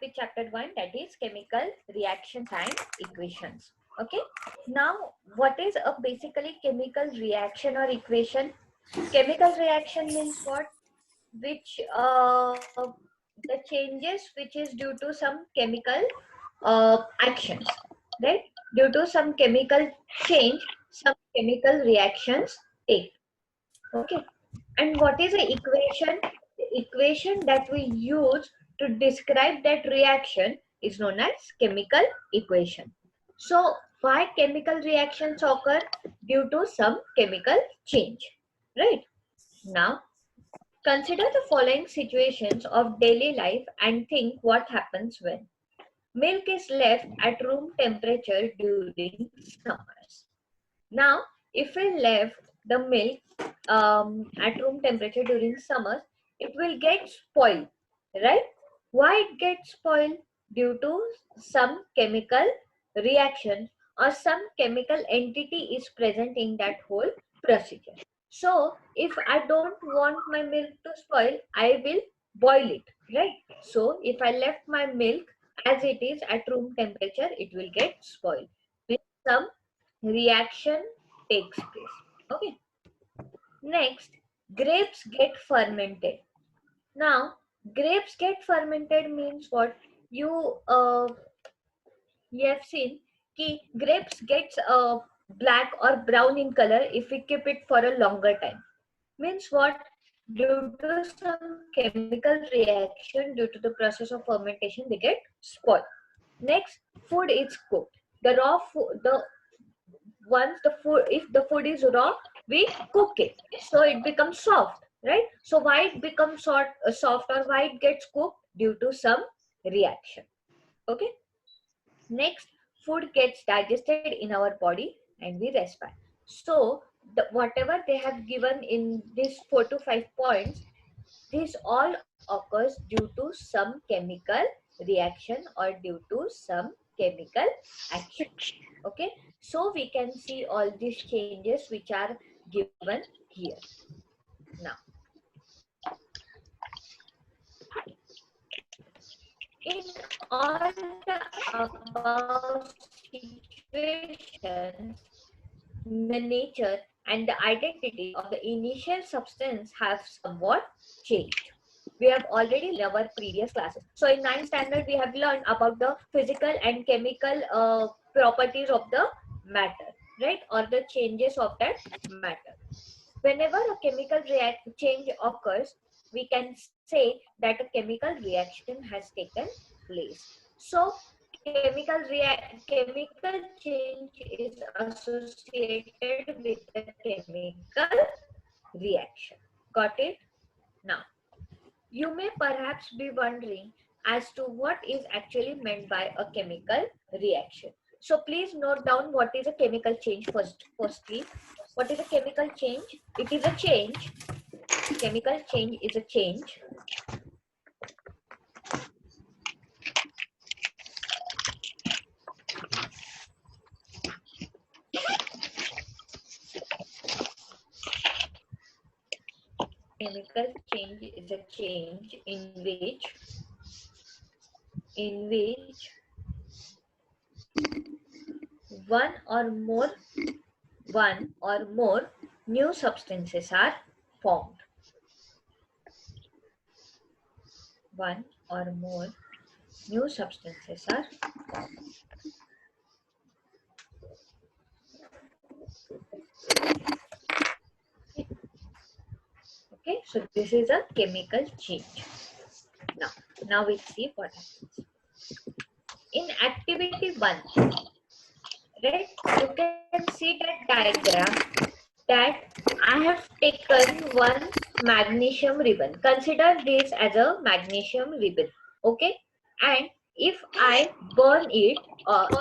with chapter 1, that is chemical reactions and equations. Okay. Now, what is a basically chemical reaction or equation? Chemical reaction means what? Which the changes which is due to some chemical actions, right? Due to some chemical change, some chemical reactions take. Okay. And what is the equation? The equation that we use to describe that reaction is known as chemical equation. So why chemical reactions occur? Due to some chemical change, right? Now, consider the following situations of daily life and think what happens when milk is left at room temperature during summers. Now, if we left the milk at room temperature during summers, it will get spoiled, right? Why it gets spoiled? Due to some chemical reaction or some chemical entity is present in that whole procedure. So, if I don't want my milk to spoil, I will boil it, right? So, if I left my milk as it is at room temperature, it will get spoiled. With some reaction takes place. Okay. Next, grapes get fermented. Now, grapes get fermented means what? You have seen कि grapes gets black or brown in color if we keep it for a longer time. Means what? Due to some chemical reaction, due to the process of fermentation, they get spoiled. Next, food is cooked. The raw food, the once the food, if the food is raw, we cook it, so it becomes soft, right? So why it becomes soft or why it gets cooked? Due to some reaction. Okay. Next, food gets digested in our body and we respire. So whatever they have given in these 4 to 5 points, this all occurs due to some chemical reaction or due to some chemical action. Okay, so we can see all these changes which are given here. Now, in all the above situations, the nature and the identity of the initial substance have somewhat changed. We have already learned our previous classes. So in 9th standard, we have learned about the physical and chemical properties of the matter, right? Or the changes of that matter. Whenever a chemical change occurs, we can say that a chemical reaction has taken place. So chemical change is associated with a chemical reaction. Got it? Now, you may perhaps be wondering as to what is actually meant by a chemical reaction. So please note down what is a chemical change firstly. What is a chemical change? It is a change. Chemical change is a change chemical change is a change in which one or more new substances are formed. One or more new substances are formed. Okay, so this is a chemical change. Now we see what happens. In activity 1, right, you can see that diagram that I have taken one magnesium ribbon. Consider this as a magnesium ribbon. Okay, and if I burn it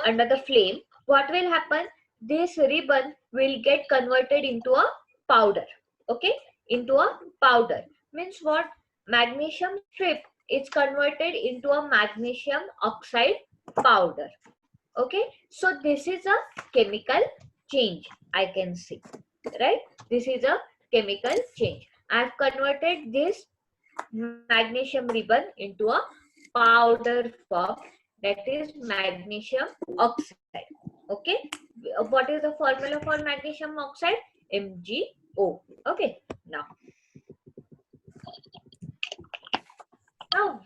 under the flame, what will happen? This ribbon will get converted into a powder. Okay, into a powder means what? Magnesium strip is converted into a magnesium oxide powder. Okay, so this is a chemical change, I can see, right? This is a chemical change. I have converted this magnesium ribbon into a powder form, that is magnesium oxide. Okay, what is the formula for magnesium oxide? MgO. Okay, now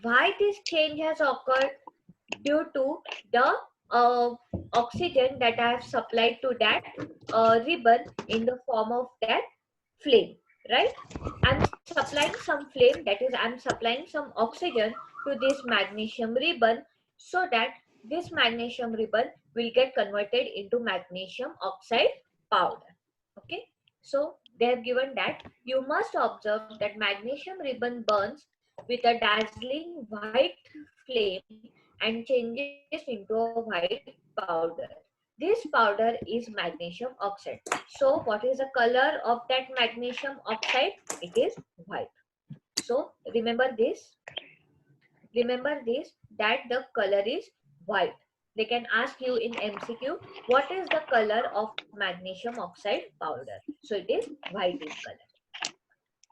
why this change has occurred? Due to the oxygen that I have supplied to that ribbon in the form of that flame, right? I'm supplying some flame, that is I'm supplying some oxygen to this magnesium ribbon, so that this magnesium ribbon will get converted into magnesium oxide powder. Okay, so they have given that you must observe that magnesium ribbon burns with a dazzling white flame and changes into a white powder. This powder is magnesium oxide. So what is the color of that magnesium oxide? It is white. So remember this, that the color is white. They can ask you in MCQ, what is the color of magnesium oxide powder? So it is white in color.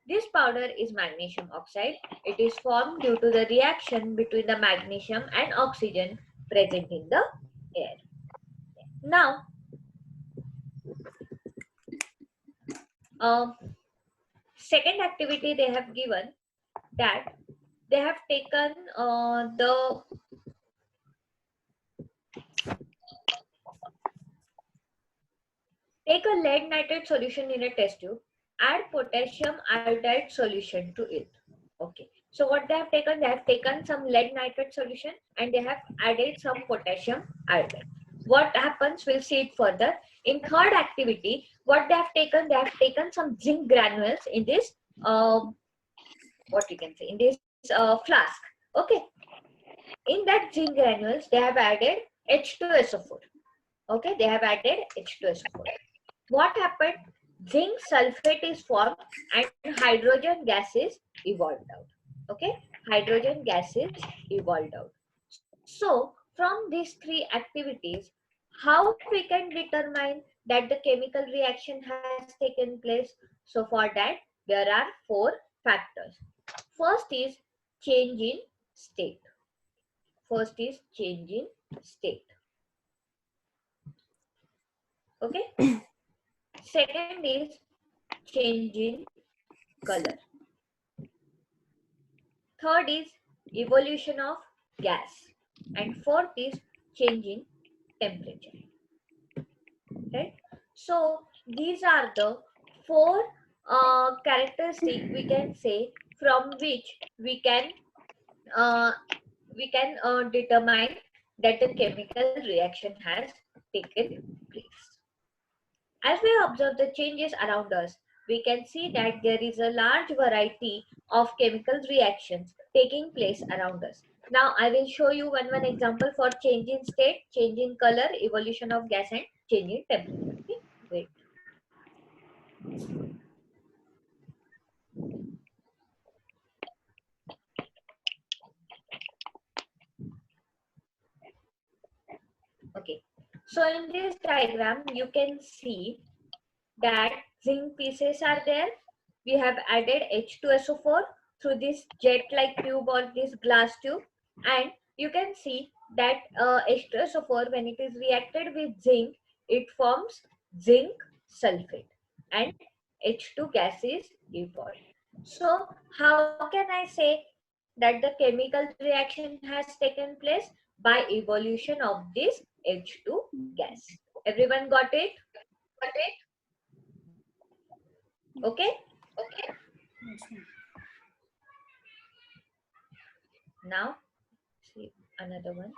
This powder is magnesium oxide. It is formed due to the reaction between the magnesium and oxygen present in the air. Now, second activity they have given, that they have taken take a lead nitrate solution in a test tube, add potassium iodide solution to it. Okay, so what they have taken some lead nitrate solution and they have added some potassium iodide. What happens, we'll see it further. In third activity, what they have taken some zinc granules in this what you can say, in this flask. Okay, in that zinc granules they have added H2SO4. Okay, they have added H2SO4. What happened? Zinc sulfate is formed and hydrogen gases evolved out. Okay, hydrogen gases evolved out. So from these three activities, how we can determine that the chemical reaction has taken place? So for that, there are four factors. First is change in state. First is change in state. Okay. Second is change in color. Third is evolution of gas. And fourth is change in temperature. Right? So these are the four characteristics we can say from which we can determine that the chemical reaction has taken place. As we observe the changes around us, we can see that there is a large variety of chemical reactions taking place around us. Now, I will show you one example for change in state, change in color, evolution of gas, and change in temperature. Okay, wait. Okay, so in this diagram, you can see that zinc pieces are there. We have added H2SO4 through this jet-like tube or this glass tube, and you can see that H2SO4, when it is reacted with zinc, it forms zinc sulfate and H2 gas is evolved. So how can I say that the chemical reaction has taken place? By evolution of this H2 gas. Everyone got it? Okay? Okay. Now, see another one.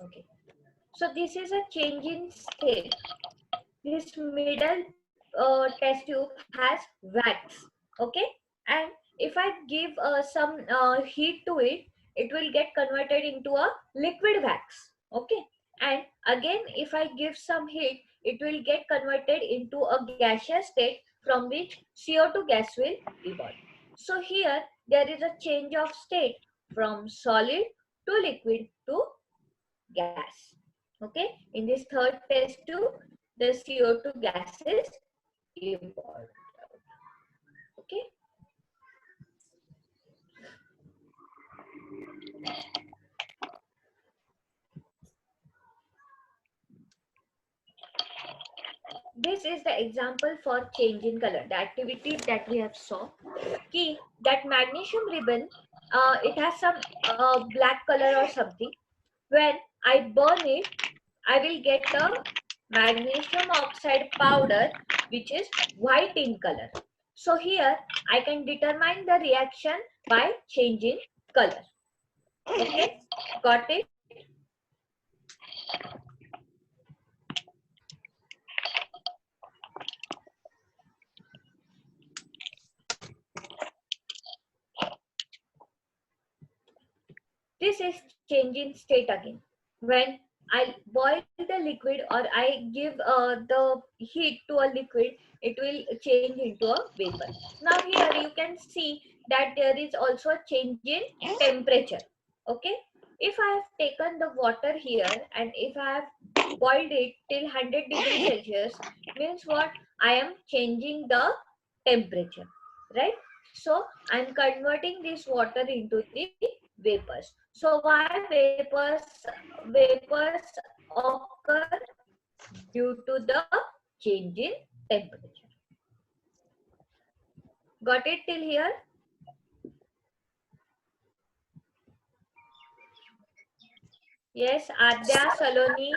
Okay. So this is a change in state. This middle test tube has wax. Okay. And if I give some heat to it, it will get converted into a liquid wax. Okay. And again, if I give some heat, it will get converted into a gaseous state from which CO2 gas will evolve. So here there is a change of state from solid to liquid to gas. Okay, in this third test tube, the CO2 gas is evolved. Okay. This is the example for change in color, the activity that we have saw. Key that magnesium ribbon, it has some black color or something. When I burn it, I will get a magnesium oxide powder which is white in color. So here I can determine the reaction by change in color. Okay, got it? This is change in state again. When I boil the liquid or I give the heat to a liquid, it will change into a vapor. Now here you can see that there is also a change in temperature. Okay. If I have taken the water here and if I have boiled it till 100 degrees Celsius, means what? I am changing the temperature, right? So I'm converting this water into the vapors. So why vapors occur? Due to the change in temperature. Got it till here? Yes, Adya, Saloni.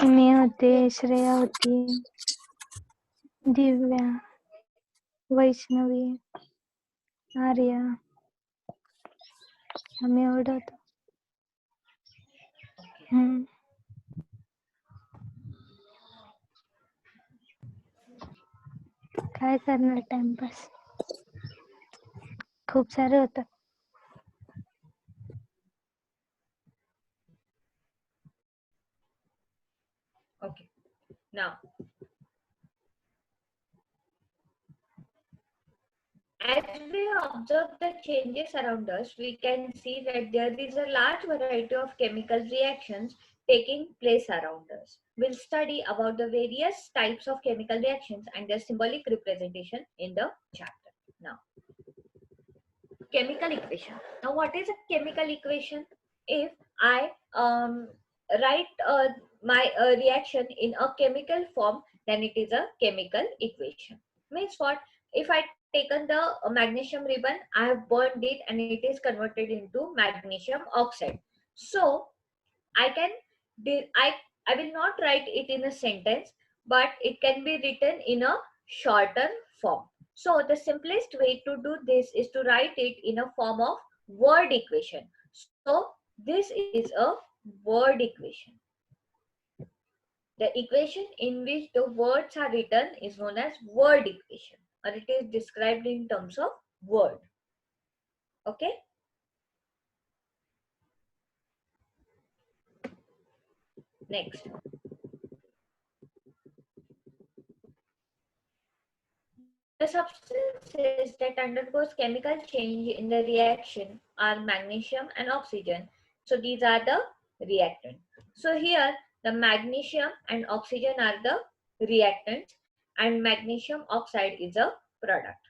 मी होते, श्रेया होती, दिव्या, वैष्णवी, आर्या, आम्ही एवढं होतो. काय करणार timepass, खूप सारे होतं. Okay. Now, as we observe the changes around us, we can see that there is a large variety of chemical reactions taking place around us. We'll study about the various types of chemical reactions and their symbolic representation in the chapter. Now, chemical equation. Now, what is a chemical equation? If I write my reaction in a chemical form, then it is a chemical equation. Means what? If I taken the magnesium ribbon, I have burned it and it is converted into magnesium oxide. So I can I will not write it in a sentence, but it can be written in a shorter form. So the simplest way to do this is to write it in a form of word equation. So this is a word equation. The equation in which the words are written is known as word equation, or it is described in terms of word. Okay. Next. The substances that undergoes chemical change in the reaction are magnesium and oxygen. So these are the reactants. So here the magnesium and oxygen are the reactants and magnesium oxide is a product.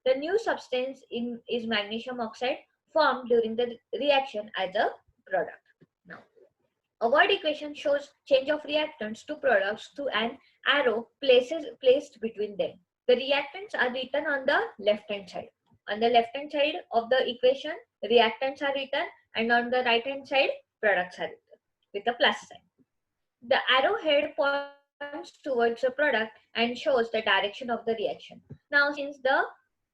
The new substance is magnesium oxide formed during the reaction as a product. Now, a word equation shows change of reactants to products through an arrow placed between them. The reactants are written on the left hand side. On the left hand side of the equation, reactants are written, and on the right hand side, products are written with a plus sign. The arrowhead points towards the product and shows the direction of the reaction. Now, since the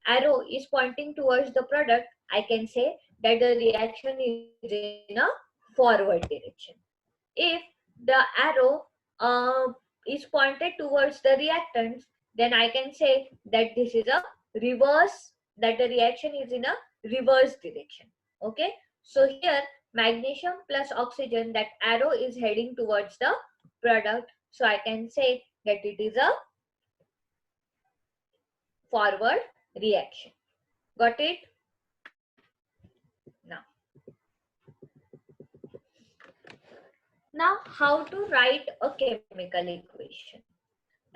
arrow is pointing towards the product, I can say that the reaction is in a forward direction. If the arrow is pointed towards the reactants, then I can say that this is a reverse, that the reaction is in a reverse direction. Okay. So here magnesium plus oxygen, that arrow is heading towards the product. So I can say that it is a forward reaction. Got it? Now, how to write a chemical equation?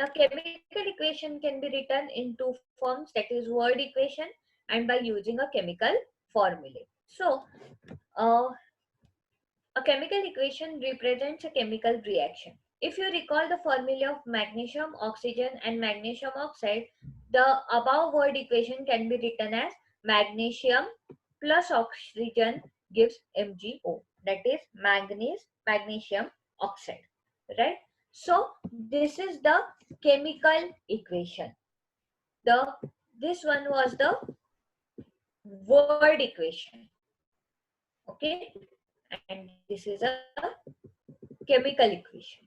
Now, chemical equation can be written in two forms, that is word equation and by using a chemical formula. So, a chemical equation represents a chemical reaction. If you recall the formula of magnesium, oxygen and magnesium oxide, the above word equation can be written as magnesium plus oxygen gives MgO, that is manganese magnesium oxide, right? So this is the chemical equation. This one was the word equation, okay, and this is a chemical equation.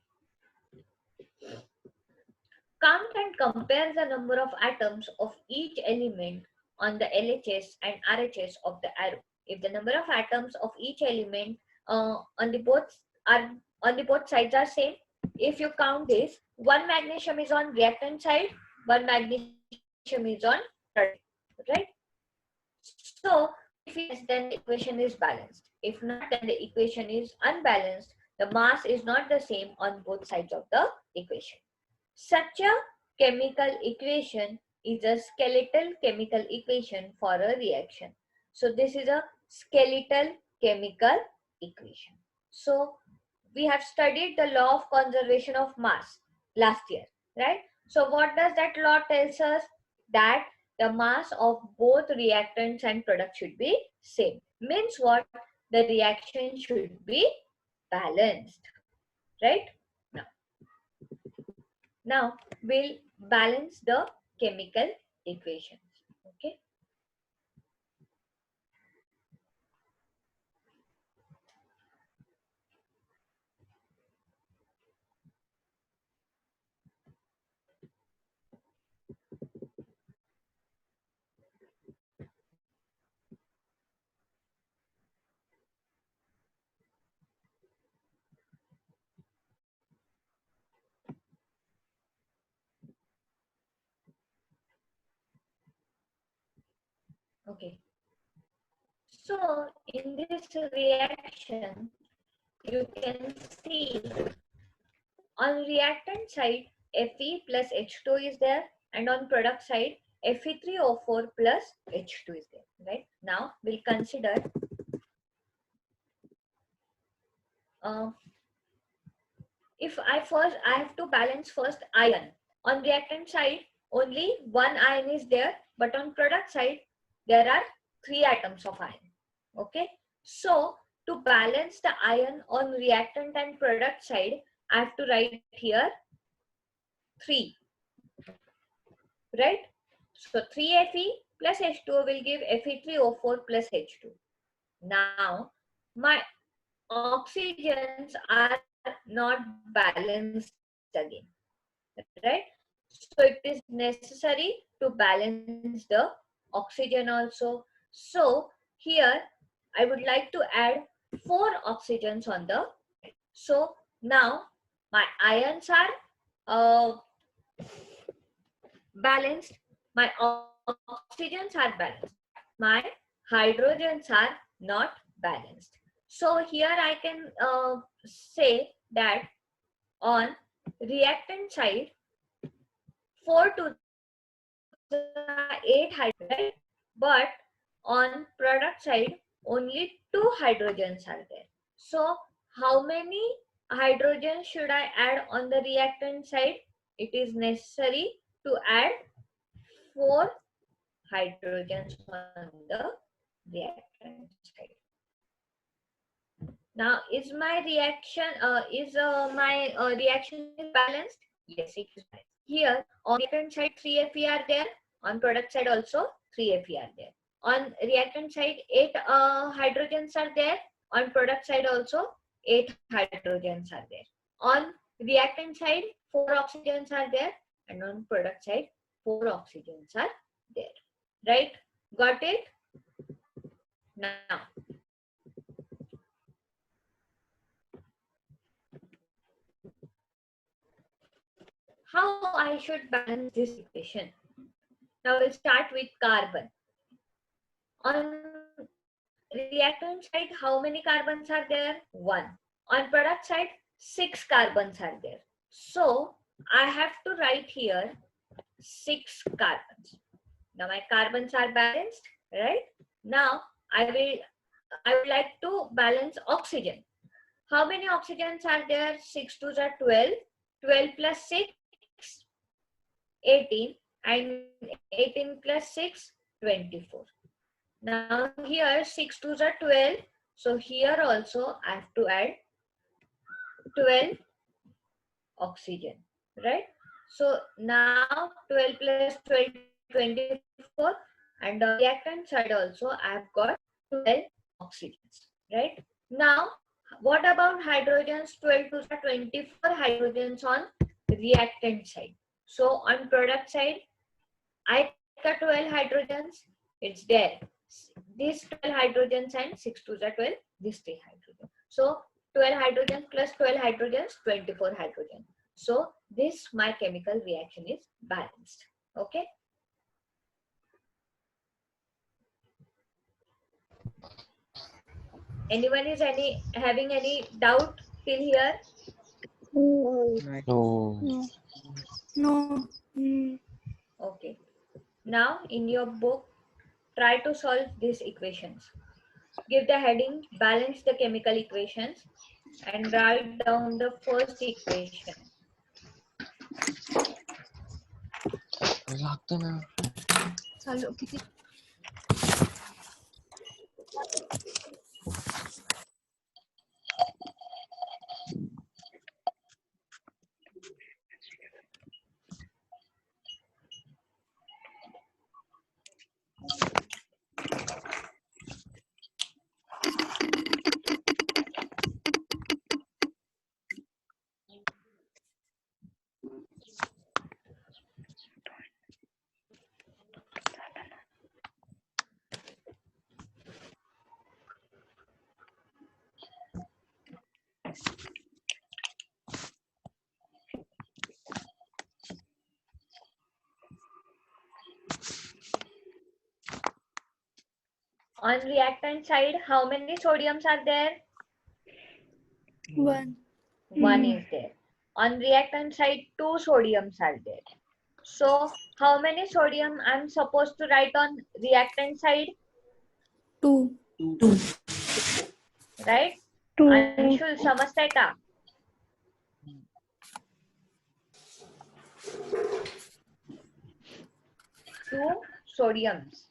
Count and compare the number of atoms of each element on the LHS and RHS of the arrow. If the number of atoms of each element on the both sides are same, if you count this, one magnesium is on reactant side, one magnesium is on product, right? So if yes, then the equation is balanced. If not, then the equation is unbalanced. The mass is not the same on both sides of the equation. Such a chemical equation is a skeletal chemical equation for a reaction. So this is a skeletal chemical equation. So we have studied the law of conservation of mass last year, right? So what does that law tells us? That the mass of both reactants and product should be same. Means what? The reaction should be balanced, right? Now we'll balance the chemical equations. Okay. Okay. So in this reaction, you can see on reactant side Fe plus H2 is there, and on product side Fe3O4 plus H2 is there. Right. Now we'll consider if I have to balance first ion. On reactant side only one ion is there, but on product side there are 3 atoms of ion. Okay, so to balance the ion on reactant and product side, I have to write here 3, right? So 3 Fe plus H2O will give Fe3O4 plus H2. Now my oxygens are not balanced again, right? So it is necessary to balance the oxygen also. So here I would like to add 4 oxygens on the. So now my ions are balanced, my oxygens are balanced, my hydrogens are not balanced. So here I can say that on reactant side 4 to the 8 hydrogen, right? But on product side only 2 hydrogens are there. So how many hydrogens should I add on the reactant side? It is necessary to add 4 hydrogens on the reactant side. Now is my reaction balanced? Yes, it is balanced. Here on reactant side 3 Fe are there, on product side also 3 Fe are there. On reactant side 8 hydrogens are there, on product side also 8 hydrogens are there. On reactant side 4 oxygens are there, and on product side 4 oxygens are there. Right? Got it? Now how I should balance this equation? Now we'll start with carbon. On reactant side, how many carbons are there? 1. On product side, 6 carbons are there. So I have to write here 6 carbons. Now my carbons are balanced, right? Now I would like to balance oxygen. How many oxygens are there? 6 2s are 12. 12 plus 6, 18. And 18 plus 6, 24. Now here 6 2s are 12. So here also I have to add 12 oxygen, right? So now 12 plus 12, 24. And on the reactant side also I have got 12 oxygens, right? Now, what about hydrogens? 12 to 24 hydrogens on reactant side. So on product side, I got 12 hydrogens. It's there. These 12 hydrogens and 6 to 12, these 3 hydrogens. So 12 hydrogens plus 12 hydrogens, 24 hydrogen. So this my chemical reaction is balanced. Okay. Anyone is having any doubt till here? No. No. Okay. Now in your book, try to solve these equations. Give the heading, balance the chemical equations, and write down the first equation. लागतं ना. On reactant side, how many sodiums are there? 1. 1 is there. On reactant side, 2 sodiums are there. So how many sodium I'm supposed to write on reactant side? 2. Right? 2. Anshul समजताय का? 2 sodiums.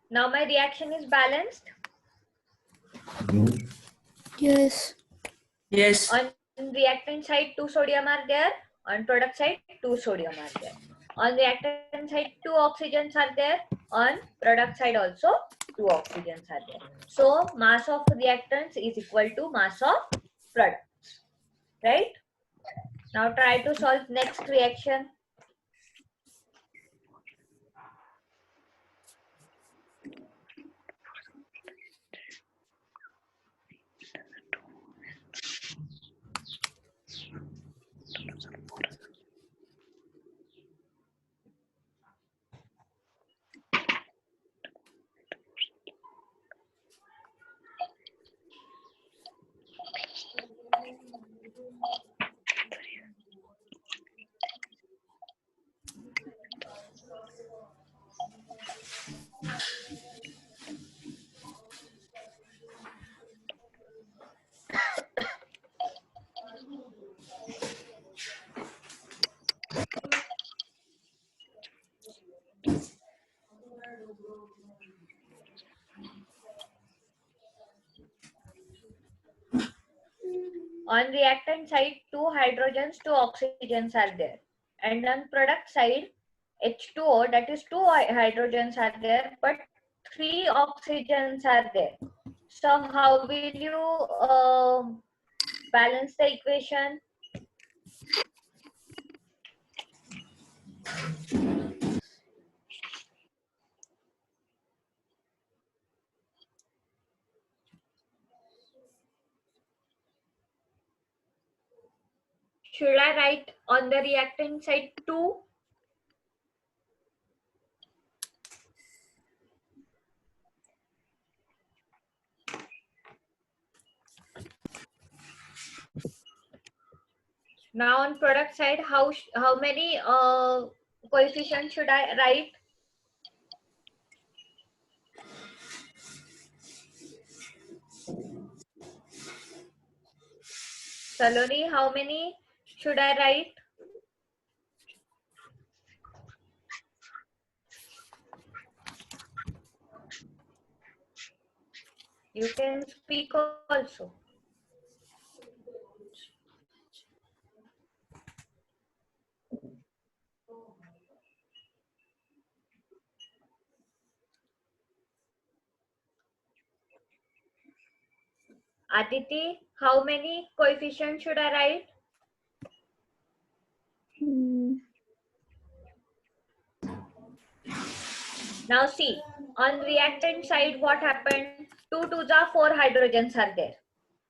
Now my reaction is balanced. Yes. Yes. On reactant side, 2 sodium are there. On product side, 2 sodium are there. On reactant side, 2 oxygens are there. On product side also, 2 oxygens are there. So mass of reactants is equal to mass of products. Right? Now try to solve next reaction. On reactant side, 2 hydrogens, 2 oxygens are there. And on product side, H2O, that is 2 hydrogens are there, but 3 oxygens are there. So how will you balance the equation? Should I write on the reactant side 2? Now on product side, how many coefficients should I write? Saloni, how many should I write? You can speak also. Aditi, how many coefficients should I write? Now see, on reactant side, what happened? 2 2s are 4 hydrogens are there,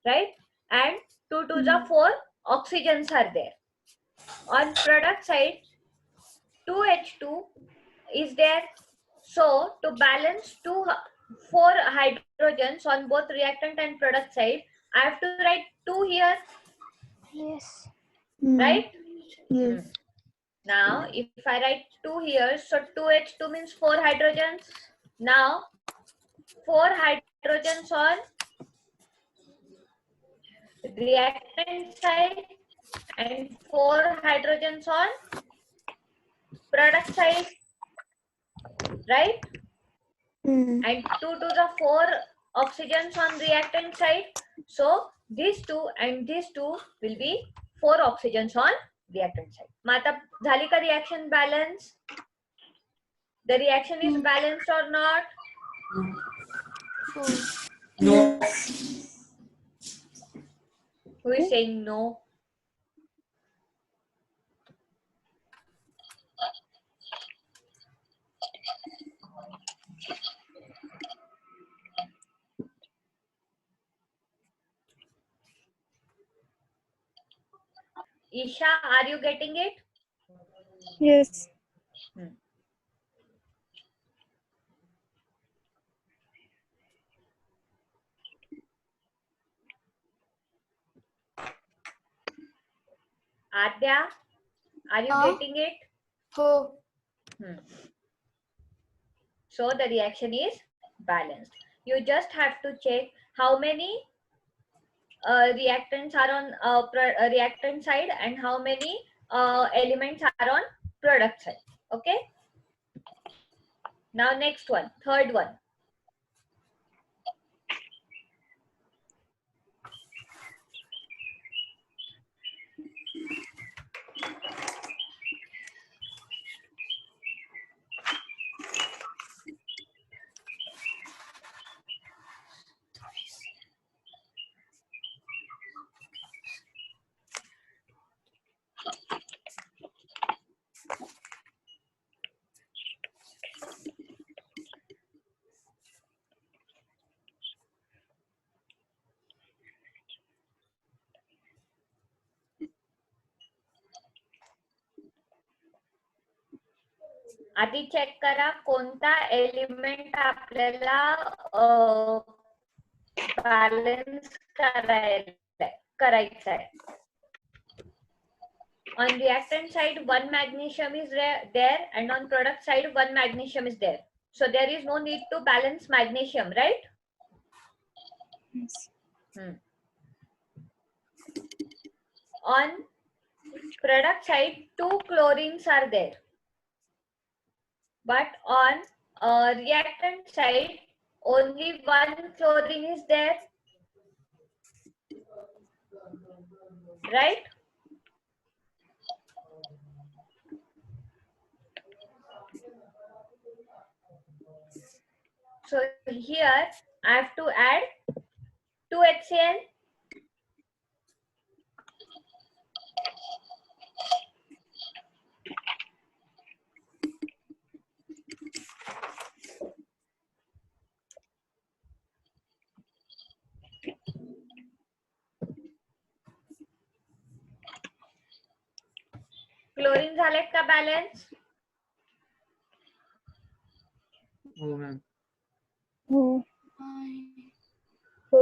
right? And 2 2s are 4 oxygens are there. On product side, 2H2 is there. So to balance 4 hydrogens on both reactant and product side, I have to write 2 here, Yes. right? Yes. Now, if I write 2 here, so 2H2 means 4 hydrogens. Now, 4 hydrogens on reactant side and 4 hydrogens on product side, right? And 2 to the 4 oxygens on reactant side. So, these 2 and these 2 will be 4 oxygens on reactant side. Mata, झाली का reaction balance? The reaction is balanced or not? No. Who is saying no? Isha, are you getting it? Yes. Adya, are you getting it? Oh. So the reaction is balanced. You just have to check how many reactants are on reactant side and how many elements are on product side. Okay. Now next one, third one. आधी check करा कोणता element आपल्याला balance करायचा आहे. On reactant side, 1 magnesium is there, and on product side, 1 magnesium is there. So there is no need to balance magnesium, right? Yes. On product side, 2 chlorines are there. But on reactant side, only 1 chlorine is there. Right? So here I have to add 2 HCl. Chlorine झालेत का balance? हो ma'am. हो. हो.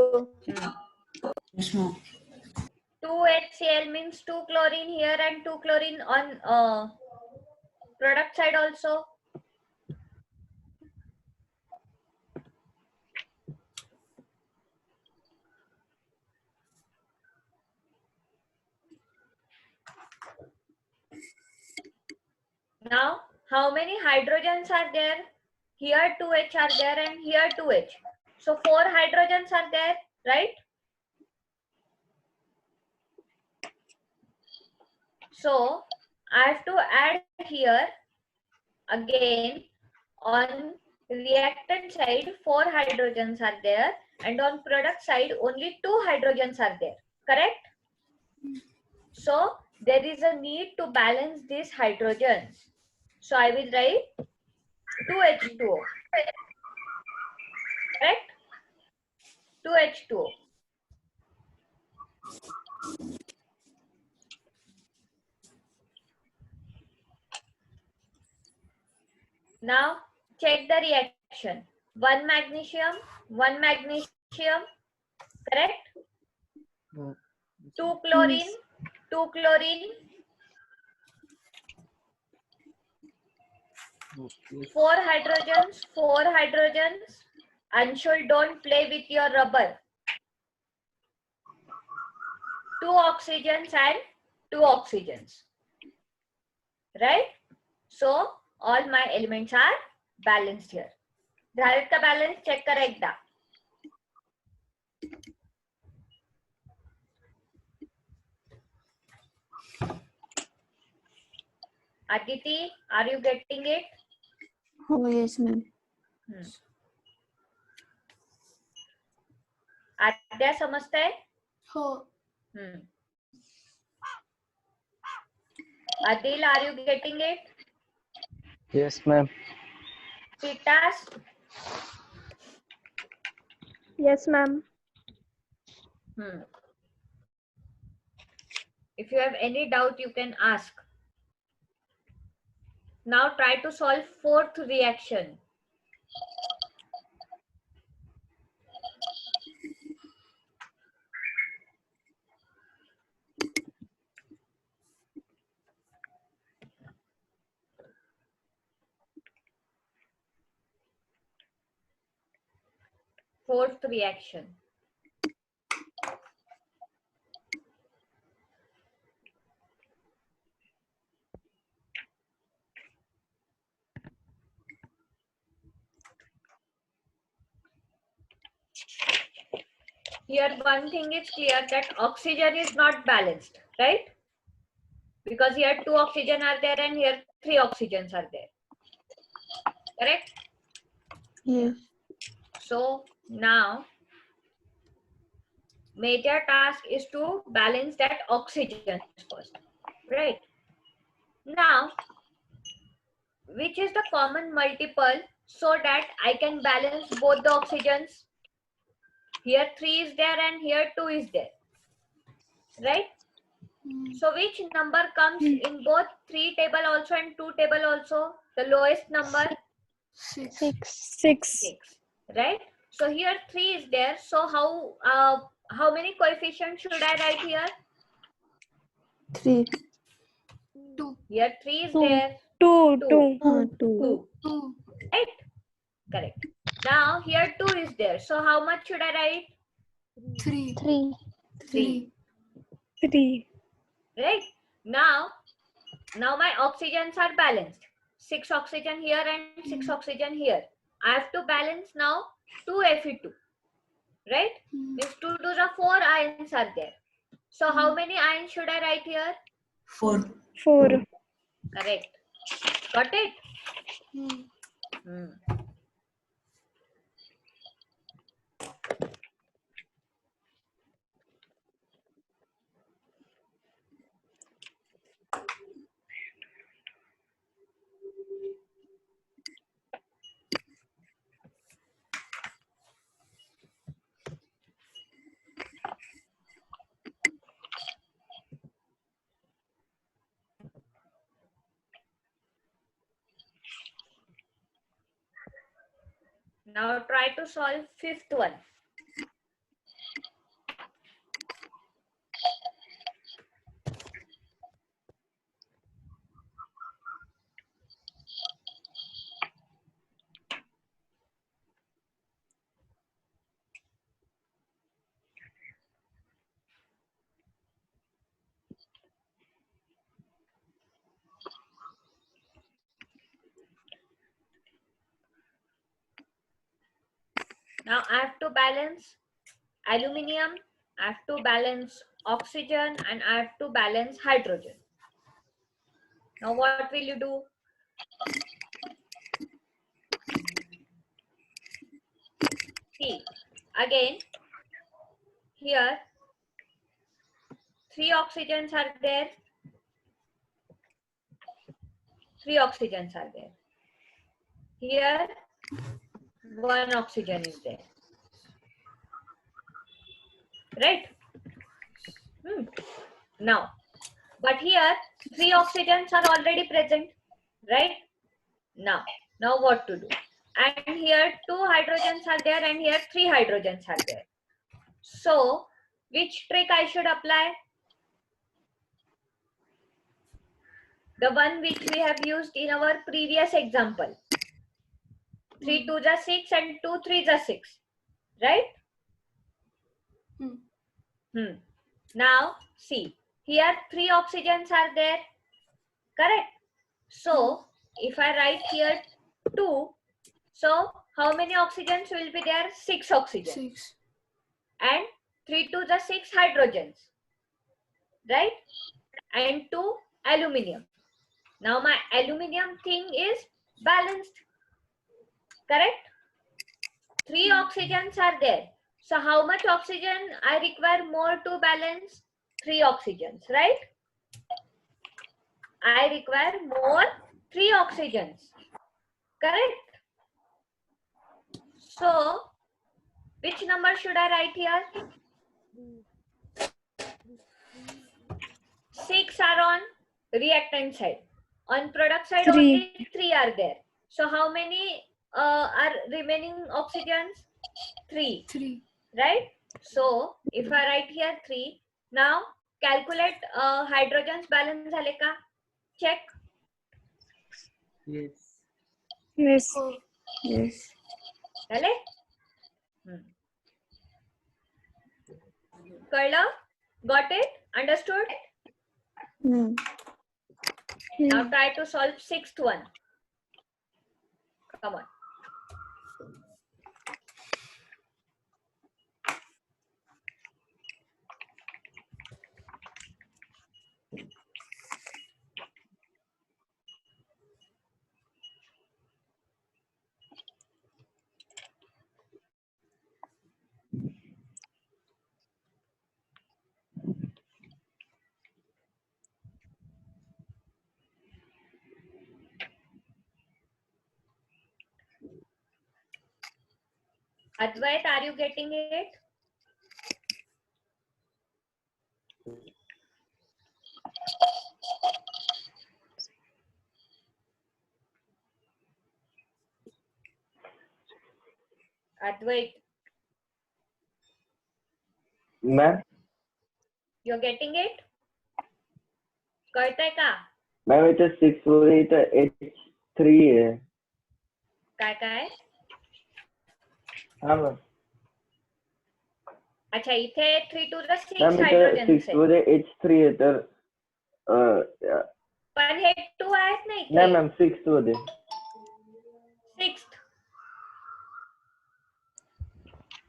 2 HCl means 2 chlorine here and 2 chlorine on product side also. Now, how many hydrogens are there? Here 2H are there and here 2H. So 4 hydrogens are there, right? So I have to add here again on reactant side 4 hydrogens are there and on product side only 2 hydrogens are there, correct? So there is a need to balance these hydrogens. So I will write 2H2O, correct? 2H2O. Now check the reaction. 1 magnesium, correct? No. 2 chlorine, 2 chlorine, Okay. 4 hydrogens. Anshul, don't play with your rubber. 2 oxygens and 2 oxygens. Right? So all my elements are balanced here. झालेत का balance? Check करा एकदा. Aditi, are you getting it? Oh, yes, ma'am. आद्या समजतंय? हो. Adil, are you getting it? Yes, ma'am. Pitas? Yes, ma'am. If you have any doubt, you can ask. Now try to solve fourth reaction. Fourth reaction. Here one thing is clear that oxygen is not balanced, right? Because here 2 oxygen are there and here 3 oxygens are there. Correct? Yes. So now major task is to balance that oxygen first, right? Now, which is the common multiple so that I can balance both the oxygens? Here 3 is there and here 2 is there, right? So which number comes in both 3 table also and 2 table also? The lowest number? 6. 6, right? So here 3 is there. So how many coefficients should I write here? 3. 2. Here 3 is 2. there. 2. Right? Correct. Now here 2 is there. So how much should I write? 3. 3. Right? Now my oxygens are balanced. 6 oxygen here and 6 oxygen here. I have to balance now 2 Fe2. Right? Means 2 to the 4 ions are there. So how many ions should I write here? 4. Correct. Got it? Now try to solve fifth one. Now I have to balance aluminium, I have to balance oxygen, and I have to balance hydrogen. Now what will you do? See, again, here 3 oxygens are there. 3 oxygens are there. Here 1 oxygen is there. Right? Now, but here 3 oxygens are already present. Right? Now what to do? And here 2 hydrogens are there, and here 3 hydrogens are there. So, which trick I should apply? The one which we have used in our previous example. 3 2s are 6 and 2 3s are 6. Right? Now, see, here 3 oxygens are there. Correct? So, if I write here 2, so how many oxygens will be there? 6 oxygens. 6. And 3 2s are 6 hydrogens. Right? And 2 aluminium. Now my aluminium thing is balanced. Correct? 3 oxygens are there. So how much oxygen I require more to balance? 3 oxygens, right? I require more 3 oxygens. Correct? So, which number should I write here? 6 are on reactant side. On product side, 3. only 3 are there. So how many are remaining oxygens? 3. 3. Right? So if I write here 3, now calculate hydrogens balance झाले का? Check. Yes. Yes. Yes. झाले? कळलं? Got it? Understood? Now try to solve sixth one. Come on. Advait, are you getting it? Advait, Ma'am, you're getting it? कळतंय का? ma'am, इथं 6 वर इथं H3 आहे. काय? हा ma'am. अच्छा, इथे 3 to the 6 Ma'am, इथं हायड्रोजन्स 6 आहे. वर H3 आहे तर पण हे 2 आहेत ना नाही इथे. मॅम 6 मध्ये. 6th.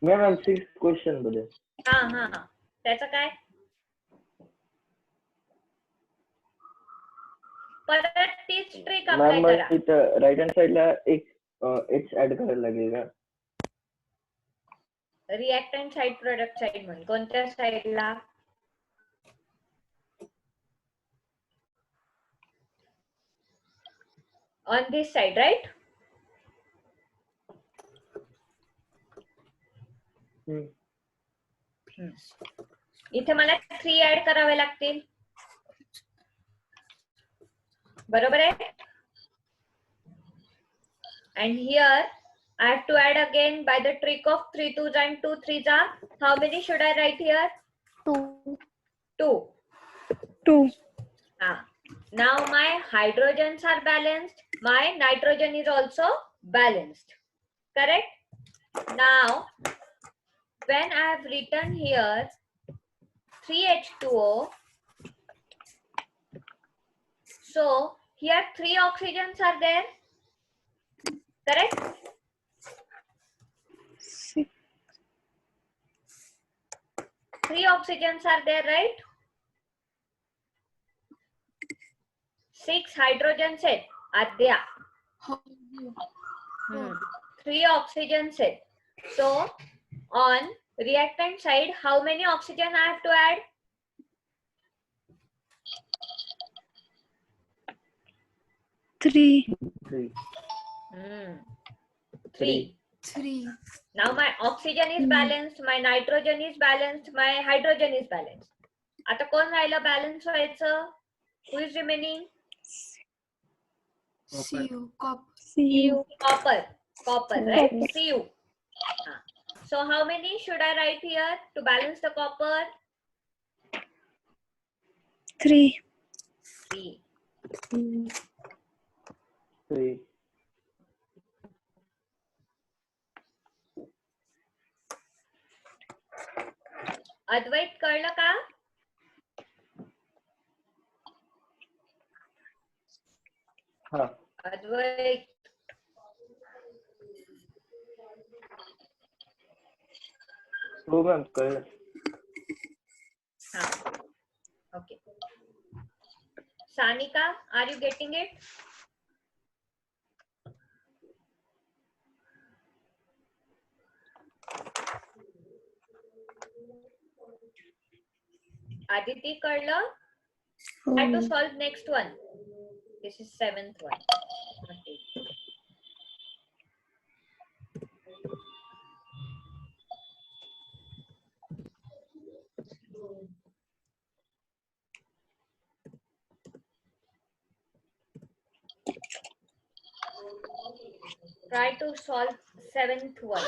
मॅम 6 क्वेश्चन मध्ये. हा. त्याचं काय? परत तीच ट्रिक अप्लाय मॅम करा. इथं राईट हँड साइडला एक H ऍड करायला लागेल का? रिएक्टंट साइड, प्रोडक्ट साइड म्हणून कोणत्या साइडला? On this side, right? इथे मला 3 ऍड करावे लागतील. बरोबर आहे? And here I have to add again by the trick of 3 2s and 2 3s are. How many should I write here? 2. 2. 2. Now my hydrogens are balanced. My nitrogen is also balanced. Correct? Now, when I have written here 3H2O, so here 3 oxygens are there. Correct? 6. 3 oxygens are there, right? 6 hydrogens are there. 3 oxygens. So on reactant side, how many oxygen I have to add? 3. 3. 3. 3. Now my oxygen is balanced, my nitrogen is balanced, my hydrogen is balanced. आता कोण राहिलं balance व्हायचं? Who is remaining? Cu. Cu. Copper, right? Cu. So how many should I write here to balance the copper? 3. 3. 3. अद्वैत कळलं का? हाँ. अद्वैत. हो ma'am कळलं. Okay. Sanika, are you getting it? Aditi कळलं? Try to solve next one. This is 7th one. Okay. Try to solve 7th one.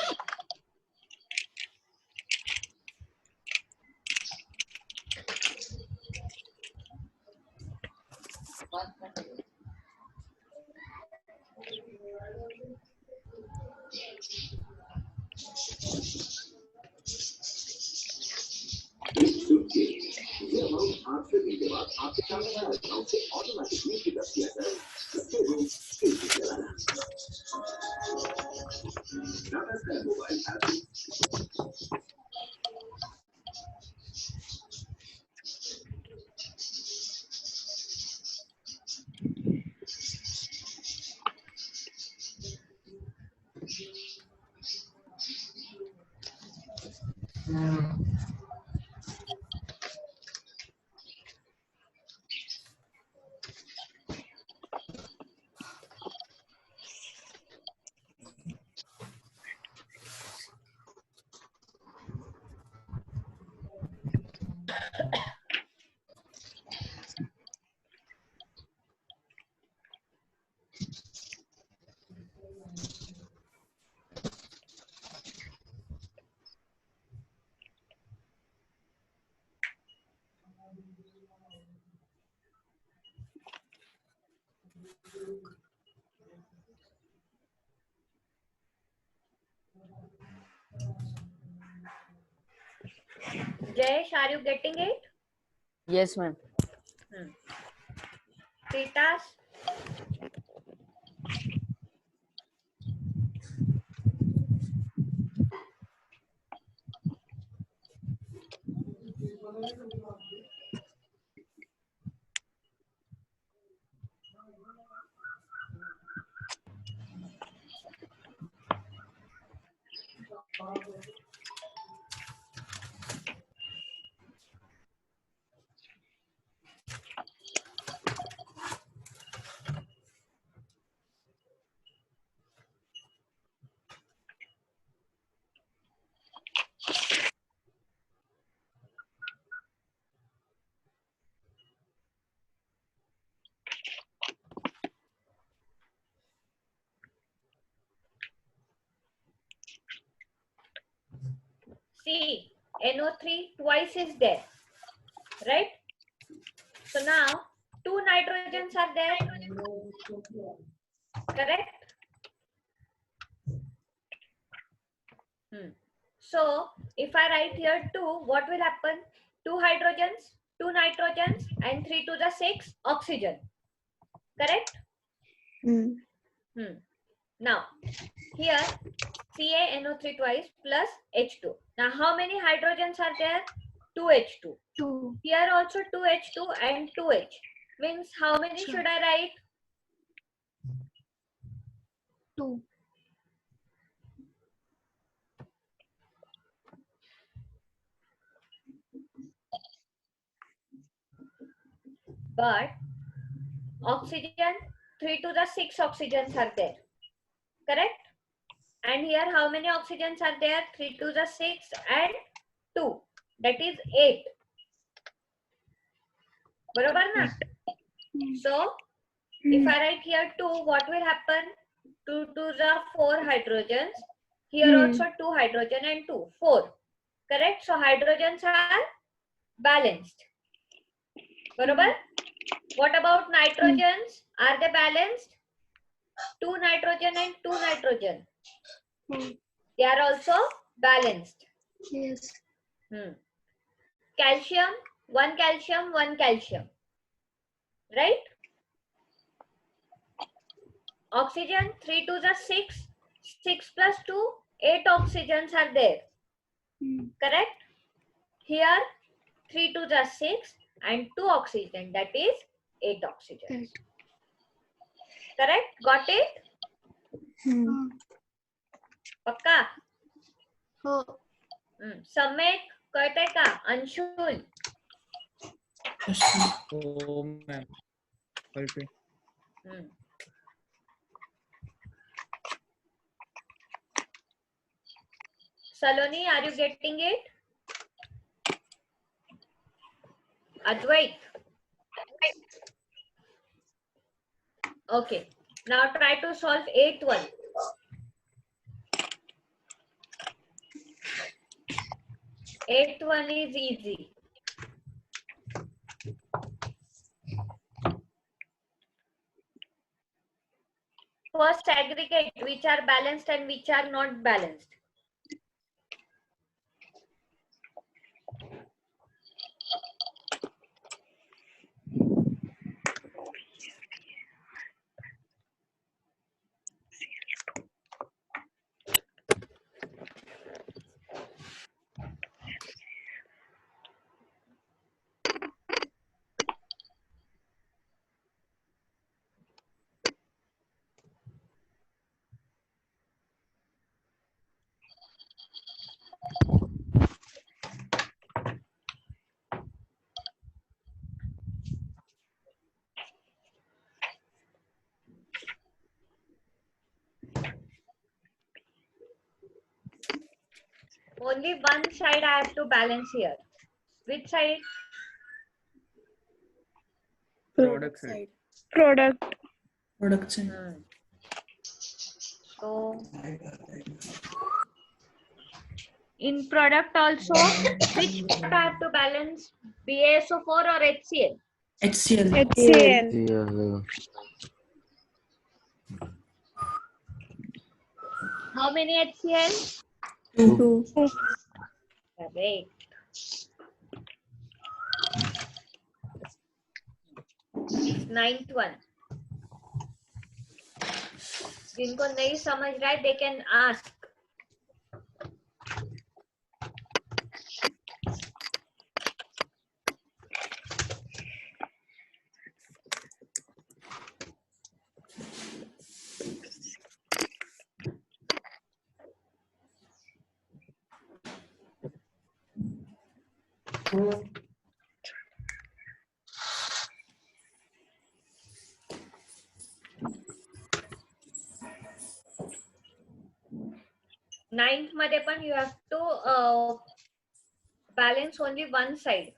Jayesh, are you getting it? Yes, ma'am. Titas? See, NO3 twice is there, right? So now 2 nitrogens are there, correct? So if I write here 2, what will happen? 2 hydrogens, 2 nitrogens, and 3 to the 6 oxygen, correct? Now here CaNO3 twice plus H2. Now how many hydrogens are there? 2H2. 2. Here also 2H2 and 2H. Means how many Sure. should I write? 2. But oxygen, 3 to the 6 oxygens are there, correct? And here how many oxygens are there? 3 to the 6 and 2. That is 8. Barabar na? So if I write here 2, what will happen? 2 to the 4 hydrogens. Here also 2 hydrogen and 2, 4. Correct? So hydrogens are balanced. Barabar? What about nitrogens? Are they balanced? 2 nitrogen and 2 nitrogen. They are also balanced. Yes. Calcium, 1 calcium, 1 calcium. Right? Oxygen, 3 to the 6. 6 plus 2, 8 oxygens are there. Correct? Here, 3 to the 6 and 2 oxygen. That is 8 oxygens. Correct? Got it? पक्का? हो. सम्यक कळतंय का? अंशुल? हो ma'am कळतंय. Saloni, are you getting it? Advait? Okay. Now try to solve 8th one. 8th one is easy. First aggregate which are balanced and which are not balanced. Only one side I have to balance here. Which side? Product side. Product side. So in product also, which I have to balance? BaSO4 or HCl? HCl. How many HCl? 2. Correct. Ninth one. जिनको नहीं समझ रहा है, they can ask. Ninth मध्ये पण you have to balance only one side.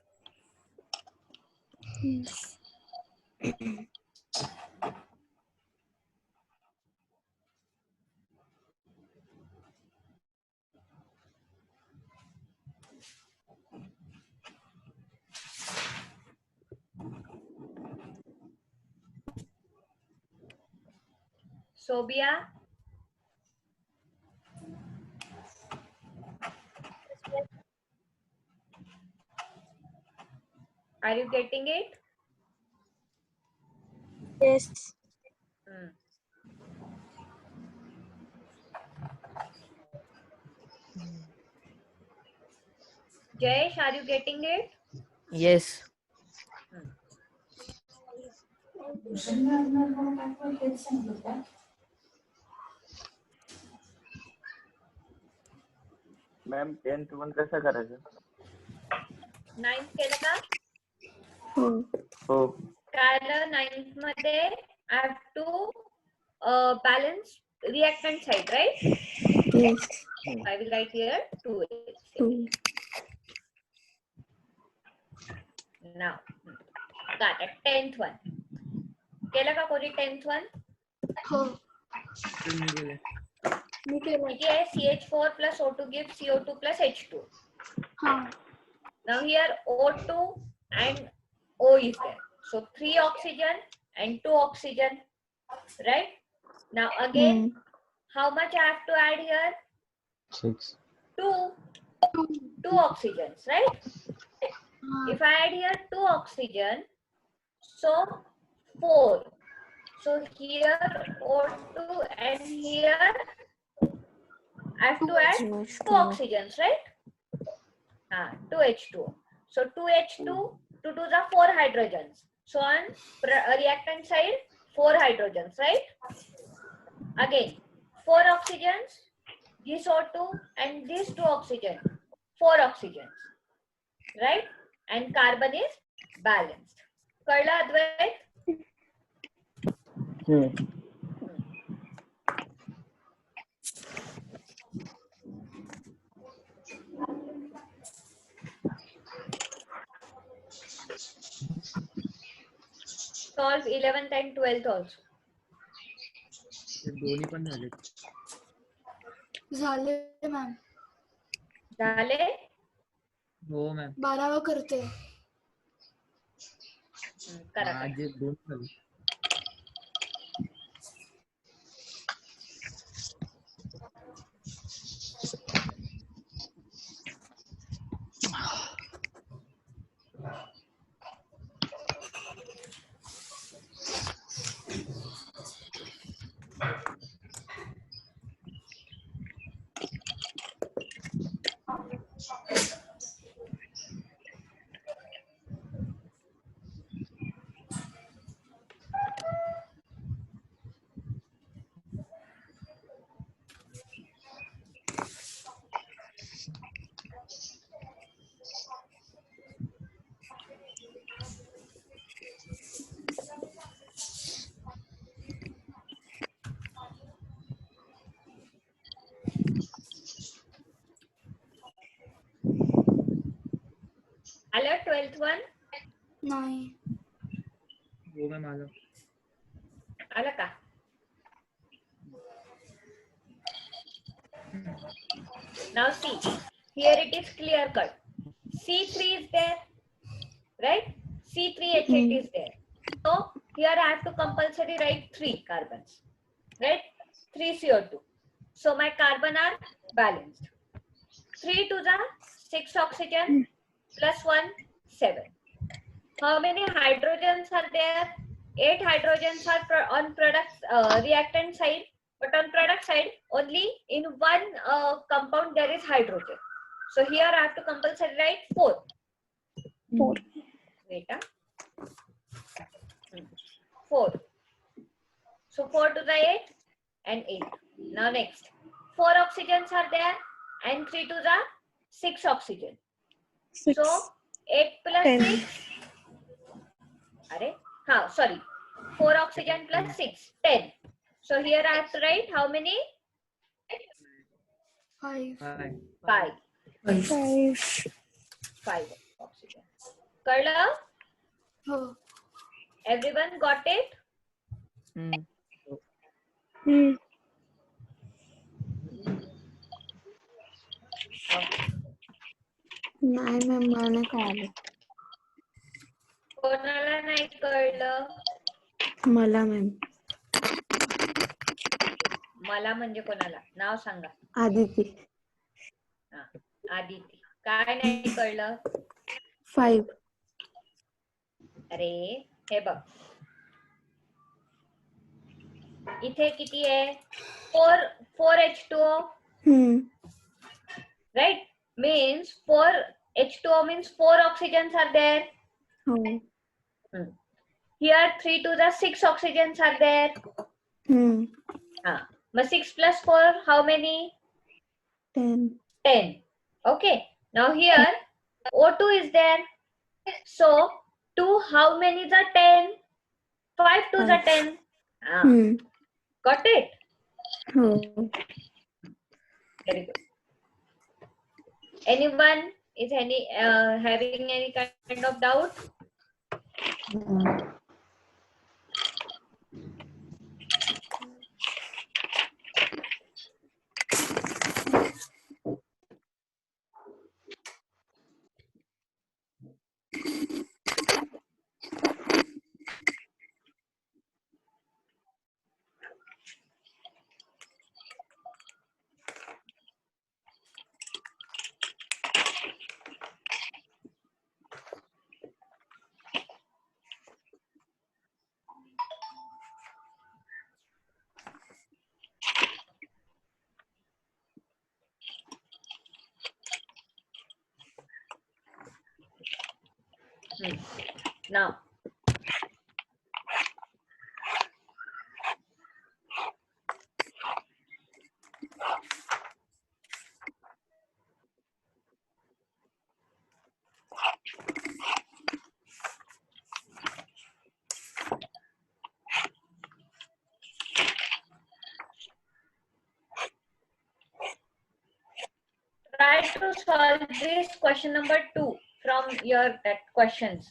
Sobia? Are you getting it? Yes. Hmm. Jayesh, are you getting it? Yes. Ma'am 10th one कसं करायचं? 9th केलं का? हो. हो. कारण 9th मध्ये I have to balance reactant side, right? Yes. I will write here 2H. 2. Now, got it. 10th one. केलं का कोणी 10th one? हो. मी केलं. किती आहे? CH4 plus O2 gives CO2 plus H2. हा. Now here O2 and O is there. So 3 oxygen and 2 oxygen. Right? Now again, how much I have to add here? 6. 2. 2 oxygens, right? If I add here 2 oxygen, so 4. So here O2 and here I have to add 2 oxygens, right? 2H2. So 2H2, 2 2s are 4 hydrogens. So on reactant side, 4 hydrogens, right? Again, 4 oxygens, this O2 and these 2 oxygen, 4 oxygens, right? And carbon is balanced. कळलं अद्वैत? Solve 11th and 12th also. दोन्ही पण झाले. झाले ma'am. झाले? हो ma'am. 12वा करते. करा. माझे 2 झाले. आलं 12th one? नाही. हो मॅम आलं. आलं का? Now see, here it is clear cut. C3 is there, right? C3H8 is there. So here I have to compulsory write 3 carbons, right? 3 CO2. So my carbon are balanced. 3 to the 6 oxygen plus 1, 7. How many hydrogens are there? 8 hydrogens are on product reactant side, but on product side only in one compound there is hydrogen. So here I have to compulsory write 4. 4. Wait, 4. So 4 to the 8 and 8. Now next, 4 oxygens are there and 3 to the 6 oxygen. 6. So 8 plus 10. 6. Sorry. 4 oxygen plus 6. 10. So here I have to write how many? 5. 5. 5 oxygen. कळलं? हो. Everyone got it? नाही ma'am मला नाही कळालं. कोणाला नाही कळलं? मला मॅम. मला म्हणजे कोणाला नाव सांगा. आदिती. आदिती. काय नाही कळलं? 5. अरे हे बघ, इथे किती आहे? 4H2O, right? Means 4H2O means 4 oxygens are there. हो. Here 3 to the 6 oxygens are there. But 6 plus 4, how many? 10. 10. Okay. Now here O2 is there. So 2, how many is 10? 5 to the 10. Got it? हो. Very good. Anyone is having any kind of doubt? Now, try to solve this question number 2 from your questions.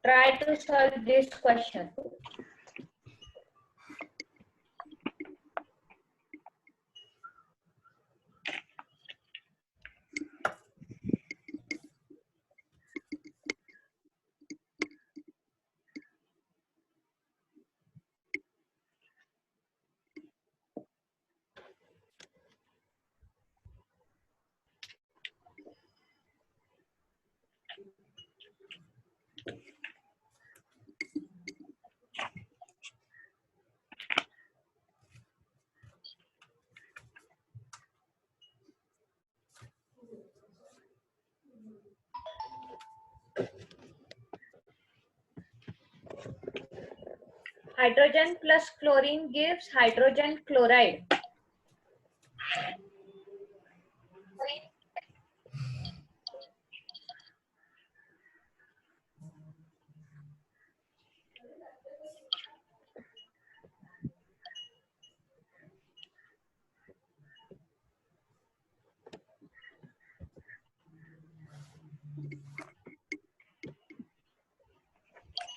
Try to solve this question. Hydrogen plus chlorine gives hydrogen chloride.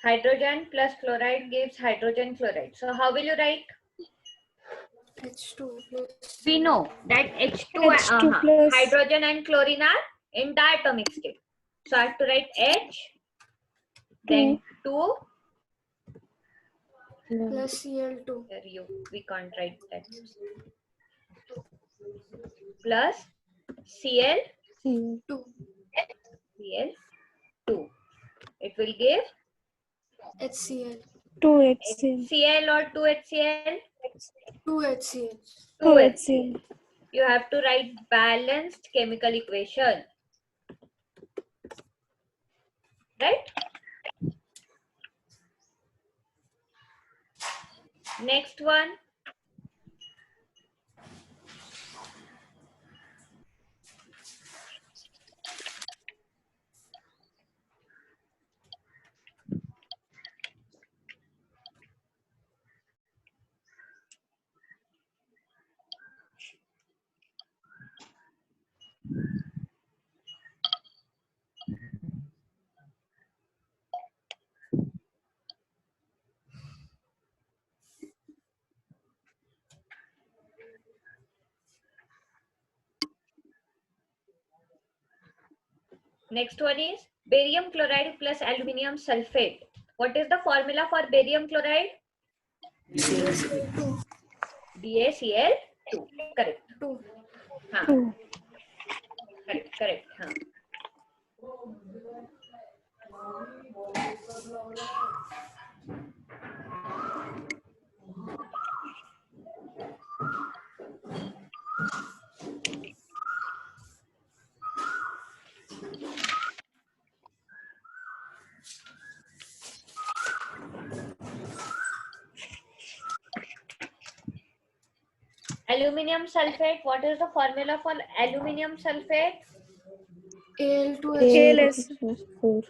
Hydrogen plus chloride gives hydrogen chloride. So how will you write? H2 plus. We know that H2, H2 plus. hydrogen and chlorine are in diatomic state. So I have to write H, then 2. Plus Cl2. Here we can't write that. Plus Cl, 2. Cl2. It will give HCl. 2 HCl. Cl or 2HCl? 2 HCl. 2 HCl. You have to write balanced chemical equation. Right? Next one. Next one is barium chloride plus aluminium sulfate. What is the formula for barium chloride? BaCl2. BaCl2. Correct. 2. हाँ. Correct. हाँ. Aluminium sulfate. What is the formula for aluminium sulfate? Al2S. AlS4.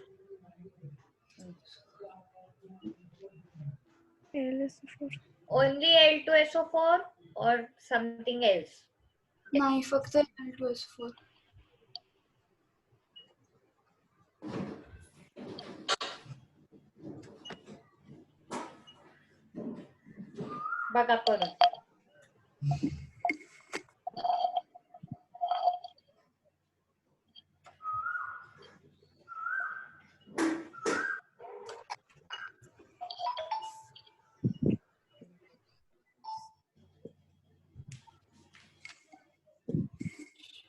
AlS4. Only Al2SO4 or something else? नाही फक्त Al2S4. बघा करून.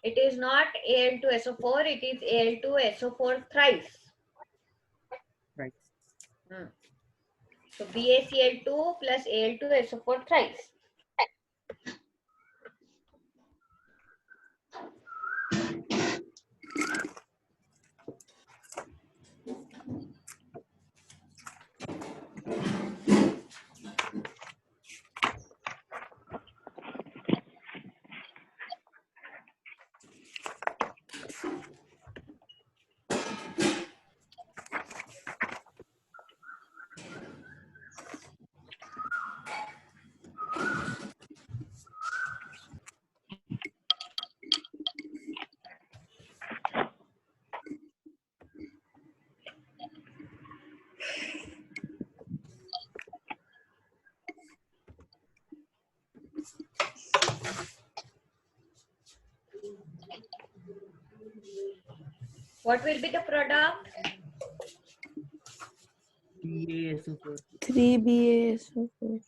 It is not Al2SO4, it is Al2SO4 thrice. Right. So BaCl2 plus Al2SO4 thrice. What will be the product? BaSO4. 3BaSO4.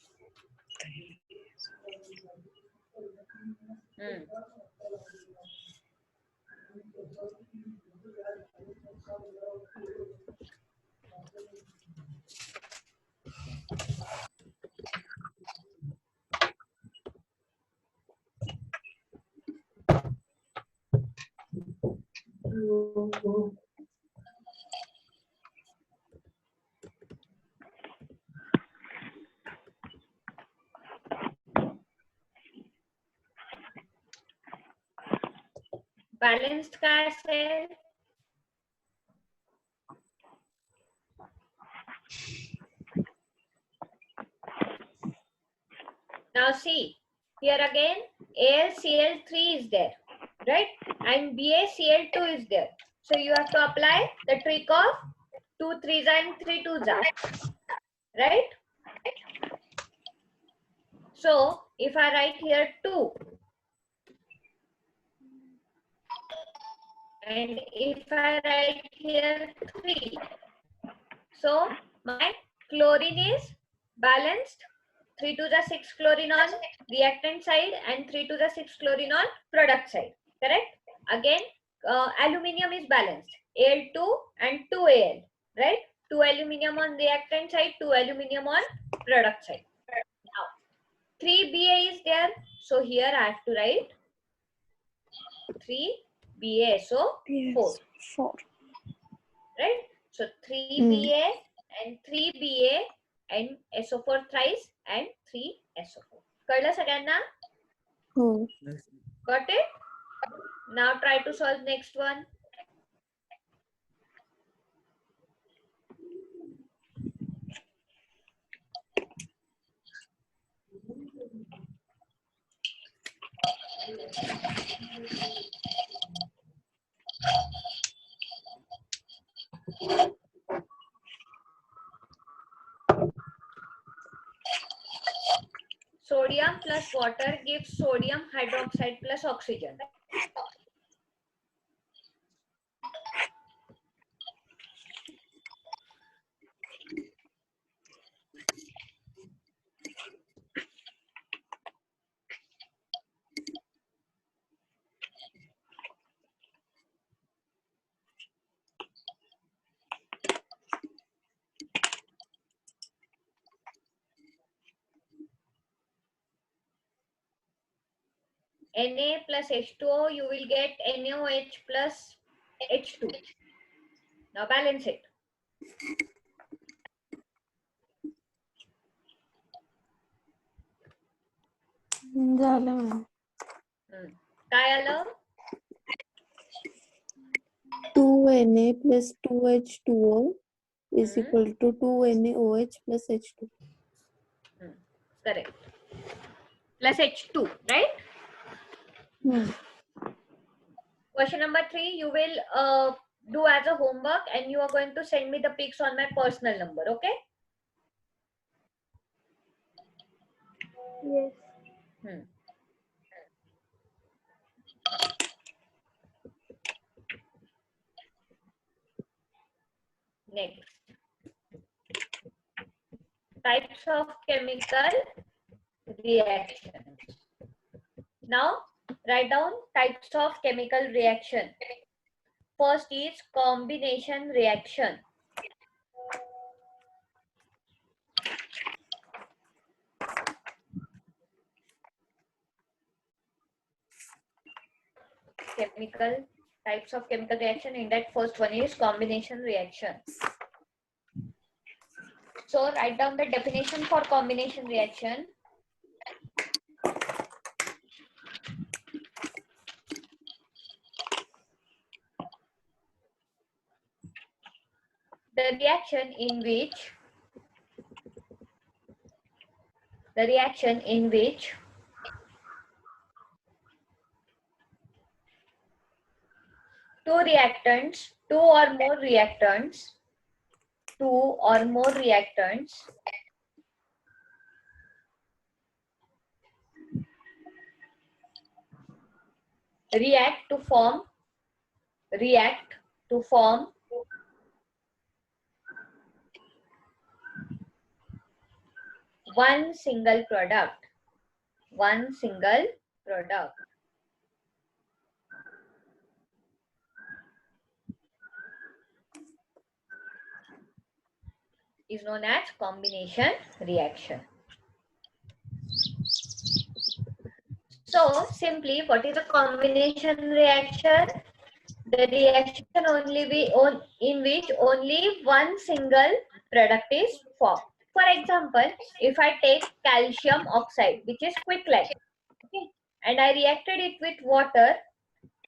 Balanced काय असेल? Now see, here again AlCl3 is there, right? And BaCl2 is there. So you have to apply the trick of 2 3s and 3 2s, right? So if I write here 2 and if I write here 3, so my chlorine is balanced. 3 to the 6 chlorine on reactant side and 3 to the 6 chlorine on product side. Correct? Again, aluminium is balanced. Al2 and 2Al. Right? 2 aluminium on reactant side, 2 aluminium on product side. Now, 3Ba is there. So here I have to write 3BaSO4. 4. Right? So 3Ba and 3Ba and SO4 thrice and 3SO4. कळलं सगळ्यांना? Oh. Got it? Now try to solve next one. Sodium plus water gives sodium hydroxide plus oxygen. Na plus H2O, you will get NaOH plus H2. Now balance it. झालं ma'am. काय आलं? 2Na plus 2H2O is Hmm. equal to 2NaOH plus H2. Correct. Plus H2, right? Question number 3, you will do as a homework and you are going to send me the pics on my personal number, okay? Yes. Next. Types of chemical reactions. Now, write down types of chemical reaction. First is combination reaction. Types of chemical reaction. In that, first one is combination reaction. So, write down the definition for combination reaction. The reaction in which two or more reactants react to form one single product is known as combination reaction. So simply, what is a combination reaction? The reaction in which only one single product is formed. For example, if I take calcium oxide, which is quicklime, okay, and I reacted it with water,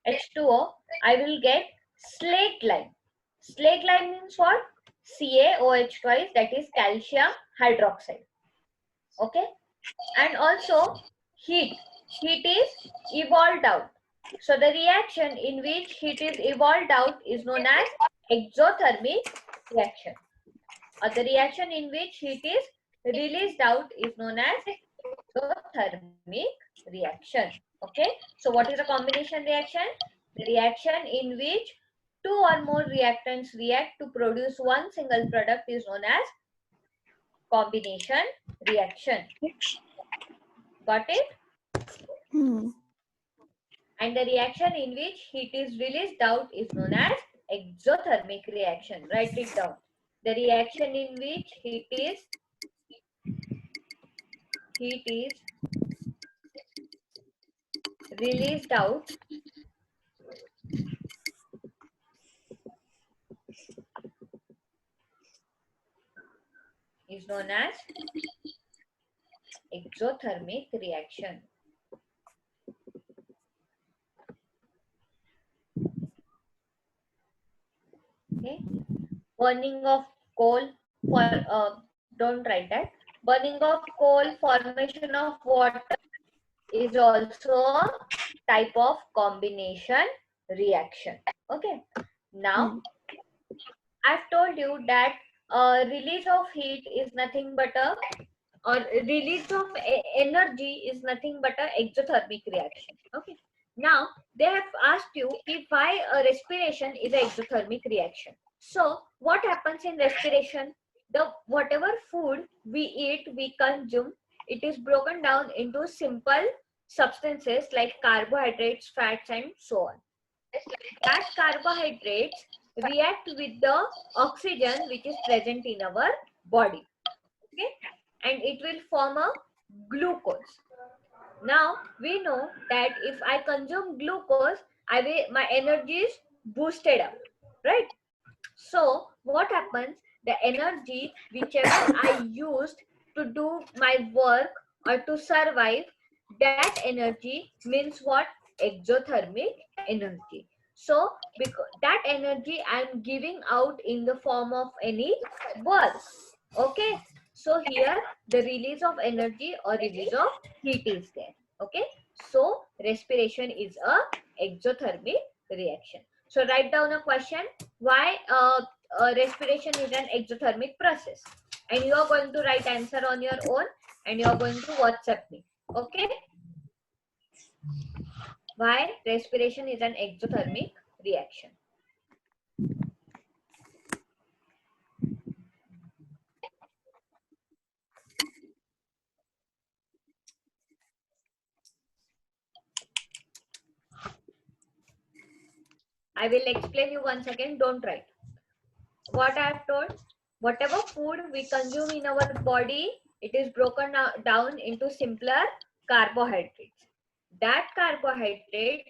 H2O, I will get slaked lime. Slaked lime means what? CaOH twice, that is calcium hydroxide. Okay, and also heat is evolved out. So the reaction in which heat is evolved out is known as exothermic reaction. Or the reaction in which heat is released out is known as exothermic reaction. Okay, so what is a combination reaction? The reaction in which two or more reactants react to produce one single product is known as combination reaction. Got it? And the reaction in which heat is released out is known as exothermic reaction. Write it down. The reaction in which heat is released out is known as exothermic reaction. Okay. Burning of coal don't write that. Burning of coal, formation of water is also a type of combination reaction. Okay. Now, I've told you that release of heat is nothing but release of energy is nothing but a exothermic reaction. Okay. Now, they have asked you if why respiration is an exothermic reaction. So, what happens in respiration? Whatever food we eat, we consume, it is broken down into simple substances like carbohydrates, fats, and so on. That carbohydrates react with the oxygen which is present in our body. Okay, and it will form a glucose. Now we know that if I consume glucose, my energy is boosted up, right? So what happens? The energy whichever I used to do my work or to survive, that energy means what? Exothermic energy. So because that energy I'm giving out in the form of any work. Okay. So here the release of energy or release of heat is there. Okay. So respiration is a exothermic reaction. So write down a question. Why respiration is an exothermic process? And you are going to write answer on your own and you are going to WhatsApp me. Okay. Why respiration is an exothermic reaction? I will explain you once again. Don't write. What I have told, whatever food we consume in our body, it is broken down into simpler carbohydrates. That carbohydrate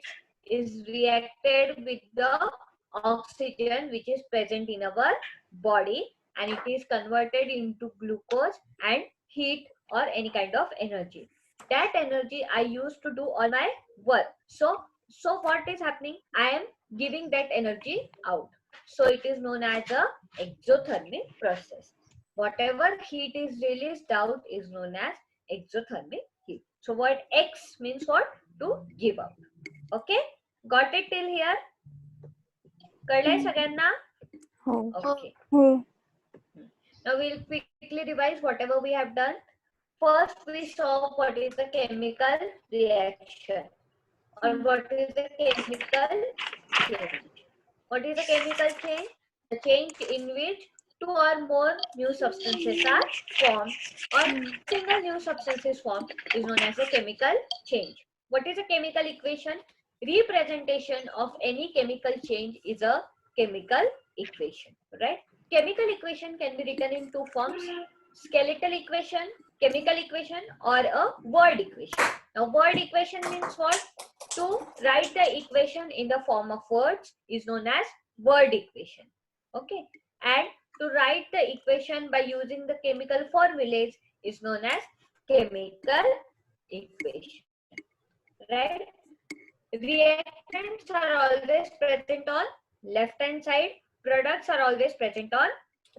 is reacted with the oxygen which is present in our body, and it is converted into glucose and heat or any kind of energy. That energy I use to do all my work. So what is happening? I am giving that energy out. So it is known as a exothermic process. Whatever heat is released out is known as exothermic heat. So what X means what? To give out. Okay? Got it till here? कळलंय सगळ्यांना? हो Okay. हो Now we'll quickly revise whatever we have done. First we saw what is the chemical reaction or what is the chemical change. What is the chemical change? The change in which two or more new substances are formed or single new substance is formed is known as a chemical change. What is a chemical equation? Representation of any chemical change is a chemical equation, right? Chemical equation can be written in two forms: skeletal equation, chemical equation, or a word equation. Now word equation means what? To write the equation in the form of words is known as word equation. Okay. And to write the equation by using the chemical formulas is known as chemical equation. Right? Reactants are always present on left hand side. Products are always present on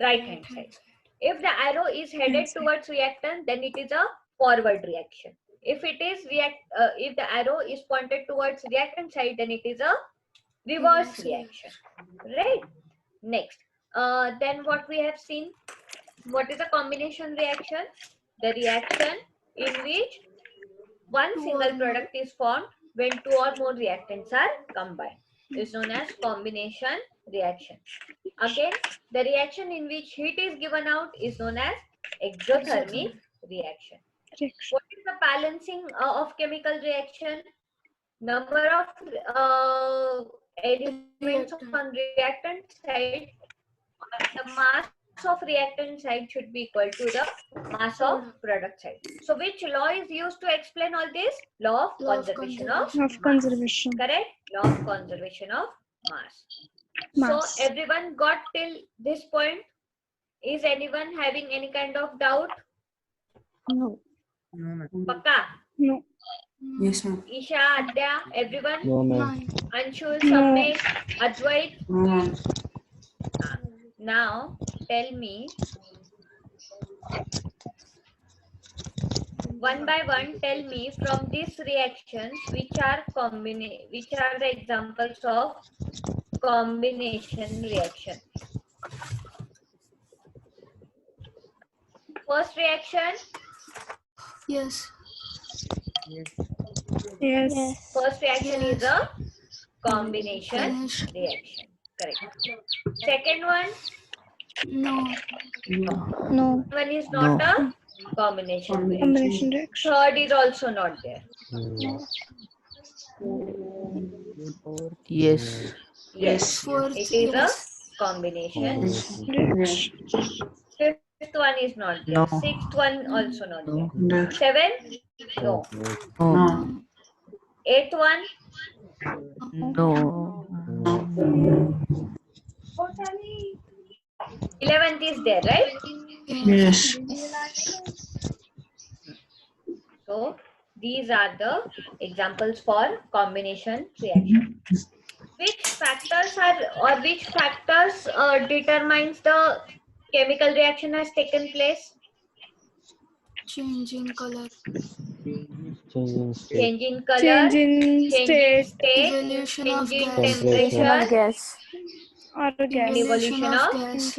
right hand side. If the arrow is headed towards reactant, then it is a forward reaction. If it is if the arrow is pointed towards reactant side, then it is a reverse reaction. Right? Next, then what we have seen, what is a combination reaction? The reaction in which one single product is formed when two or more reactants are combined is known as combination reaction. Again, the reaction in which heat is given out is known as exothermic reaction. What is the balancing of chemical reaction? Number of elements on reactant side, the mass of reactant side should be equal to the mass of product side. So which law is used to explain all this? Law of conservation of conservation. correct? Law of conservation of mass. Mass. So everyone got till this point? Is anyone having any kind of doubt? No. No, ma'am. Pakka? No. Yes, ma'am. Isha, Adya, everyone? No, ma'am. Anshul, No. Samir, Advait? No, ma'am. Now tell me one by one, tell me from these reactions which are the examples of combination reaction. First reaction, Yes. Yes. Yes. first reaction is Yes. a combination Yes. reaction. Correct. Second one No. No. is not a combination reaction. Combination reaction. Third is also not there. Yes. Yes, Fourth. it is a Yes. combination. Reaction. Fifth Fifth one is not there. No. Sixth one also not there. No. 7? No. No. Eighth one? No. 11th is there, right? Yes. So these are the examples for combination reaction. Which factors determines the chemical reaction has taken place? Change in color. Change in color, Change in change in state state, Evolution of change in gas. temperature, gas. or gas. evolution of gas.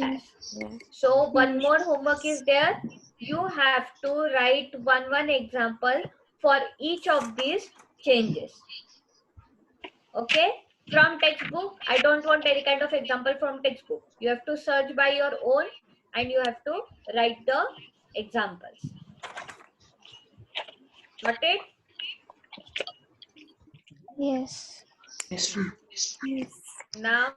So one more homework is there. You have to write one example for each of these changes. Okay? From textbook, I don't want any kind of example from textbook. You have to search by your own and you have to write the examples. Got it? Yes. Yes. Now,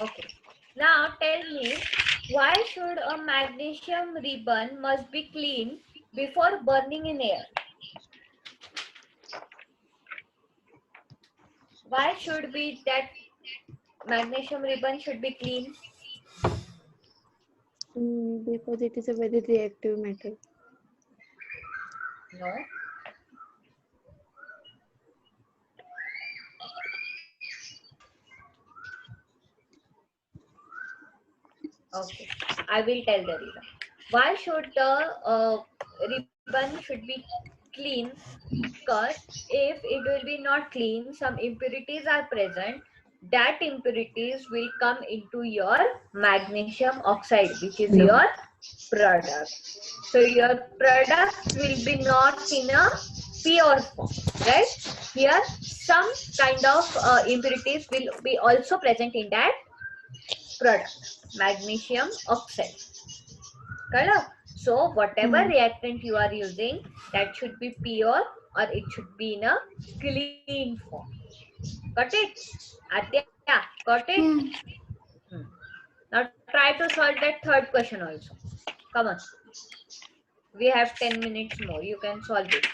okay. Now tell me, why should a magnesium ribbon must be cleaned before burning in air? Why should be that magnesium ribbon should be clean? Because it is a very reactive metal. No. Okay, I will tell the reason. Why should the ribbon should be clean? Because if it will be not clean, some impurities are present. That impurities will come into your magnesium oxide, which is your product. So your product will be not in a pure form, right? Here some kind of impurities will be also present in that product, magnesium oxide. Correct? So whatever reactant you are using, that should be pure or it should be in a clean form. Got it? Adya, got it? Now try to solve that third question also. Come on. We have 10 minutes more. You can solve it.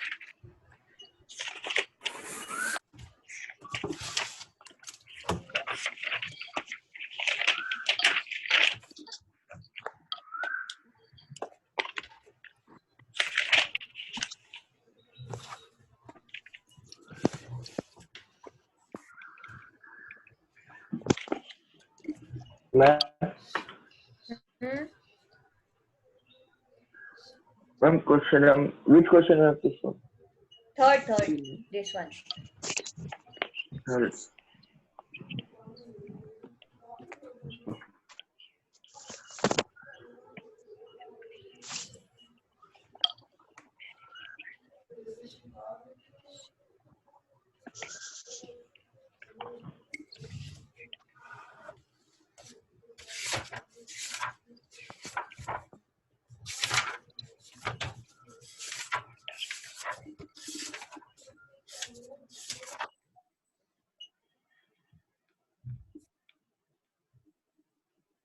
Ma'am, question. Which question you have this one? Third, this one. Third.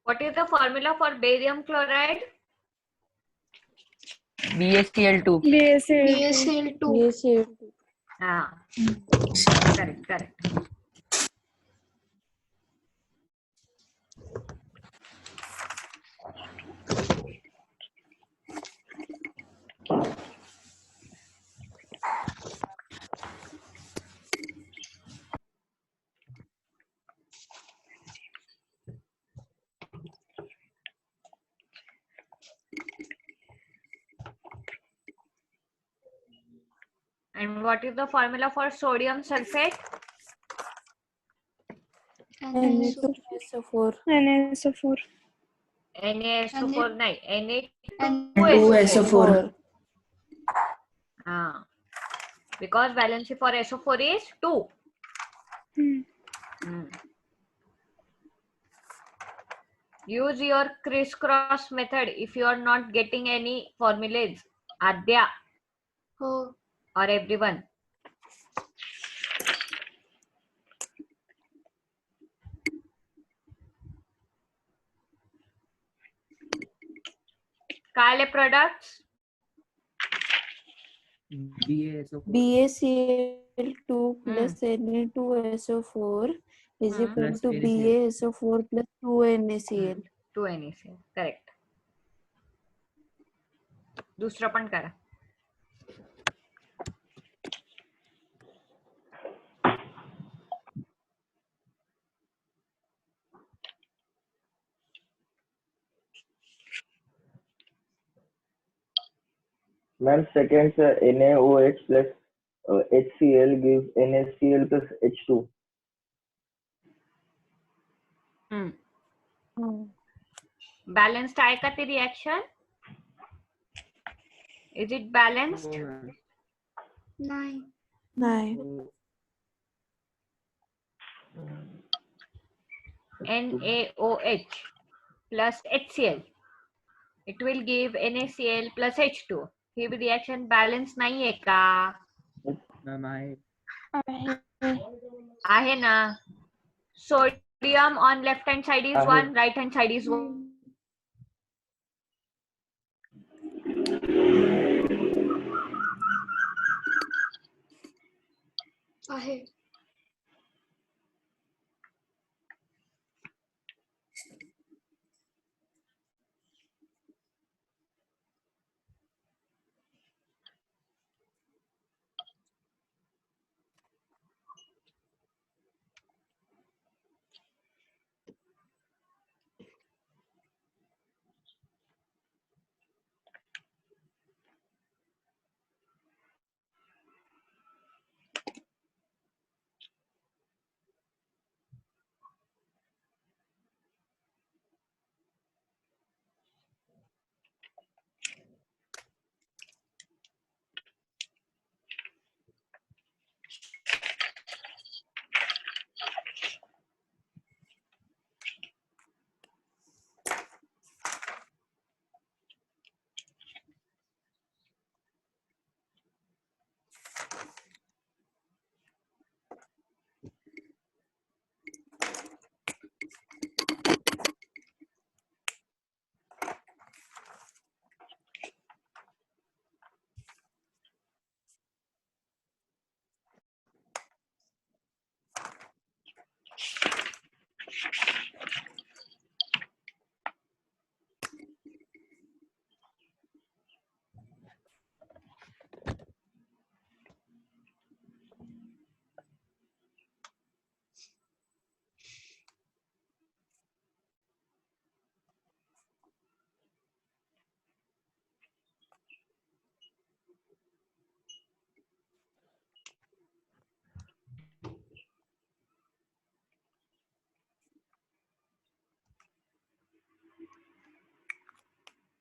What is the formula for barium chloride? BaCl2. BaCl2. Ah, correct. And what is the formula for sodium sulfate? NaSO4. NaSO4. NaSO4, And Na2SO4. Ah, because valency for SO4 is 2. Use your crisscross method if you are not getting any formulas. Adya हो. or everyone. Kale products. BaSO4. BaCl2 plus Na2SO4 is Hmm. equal Plus to NaCl. BaSO4 plus 2NaCl. 2 NaCl. Correct. दूसरा पण करा. Ma'am, second NaOH plus HCl gives NaCl plus H2. Balanced आहे का ती reaction? Is it balanced? हो ma'am. नाही. नाही. हो. NaOH plus HCl. It will give NaCl plus H2. He reaction balance नाहीये का? मॅम आहे. आहे ना. Sodium on left hand side is आहे. 1, right hand side is 1. आहे.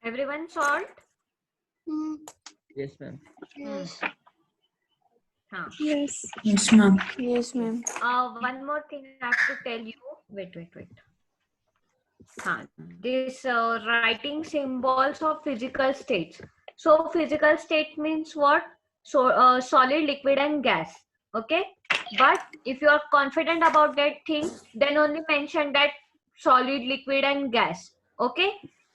Everyone solved? Yes ma'am. Yes. Yes. Yes, ma'am. Yes, ma'am. One more thing I have to tell you. Wait. This writing symbols of physical states. So physical state means what? So solid, liquid and gas. Okay. But if you are confident about that thing, then only mention that solid, liquid and gas. Okay.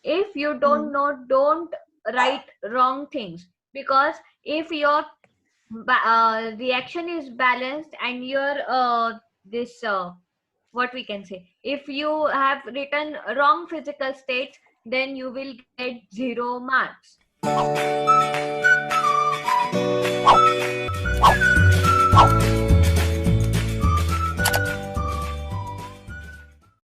If you don't know, don't write wrong things, because if your reaction is balanced and your what we can say, if you have written wrong physical states, then you will get 0 marks.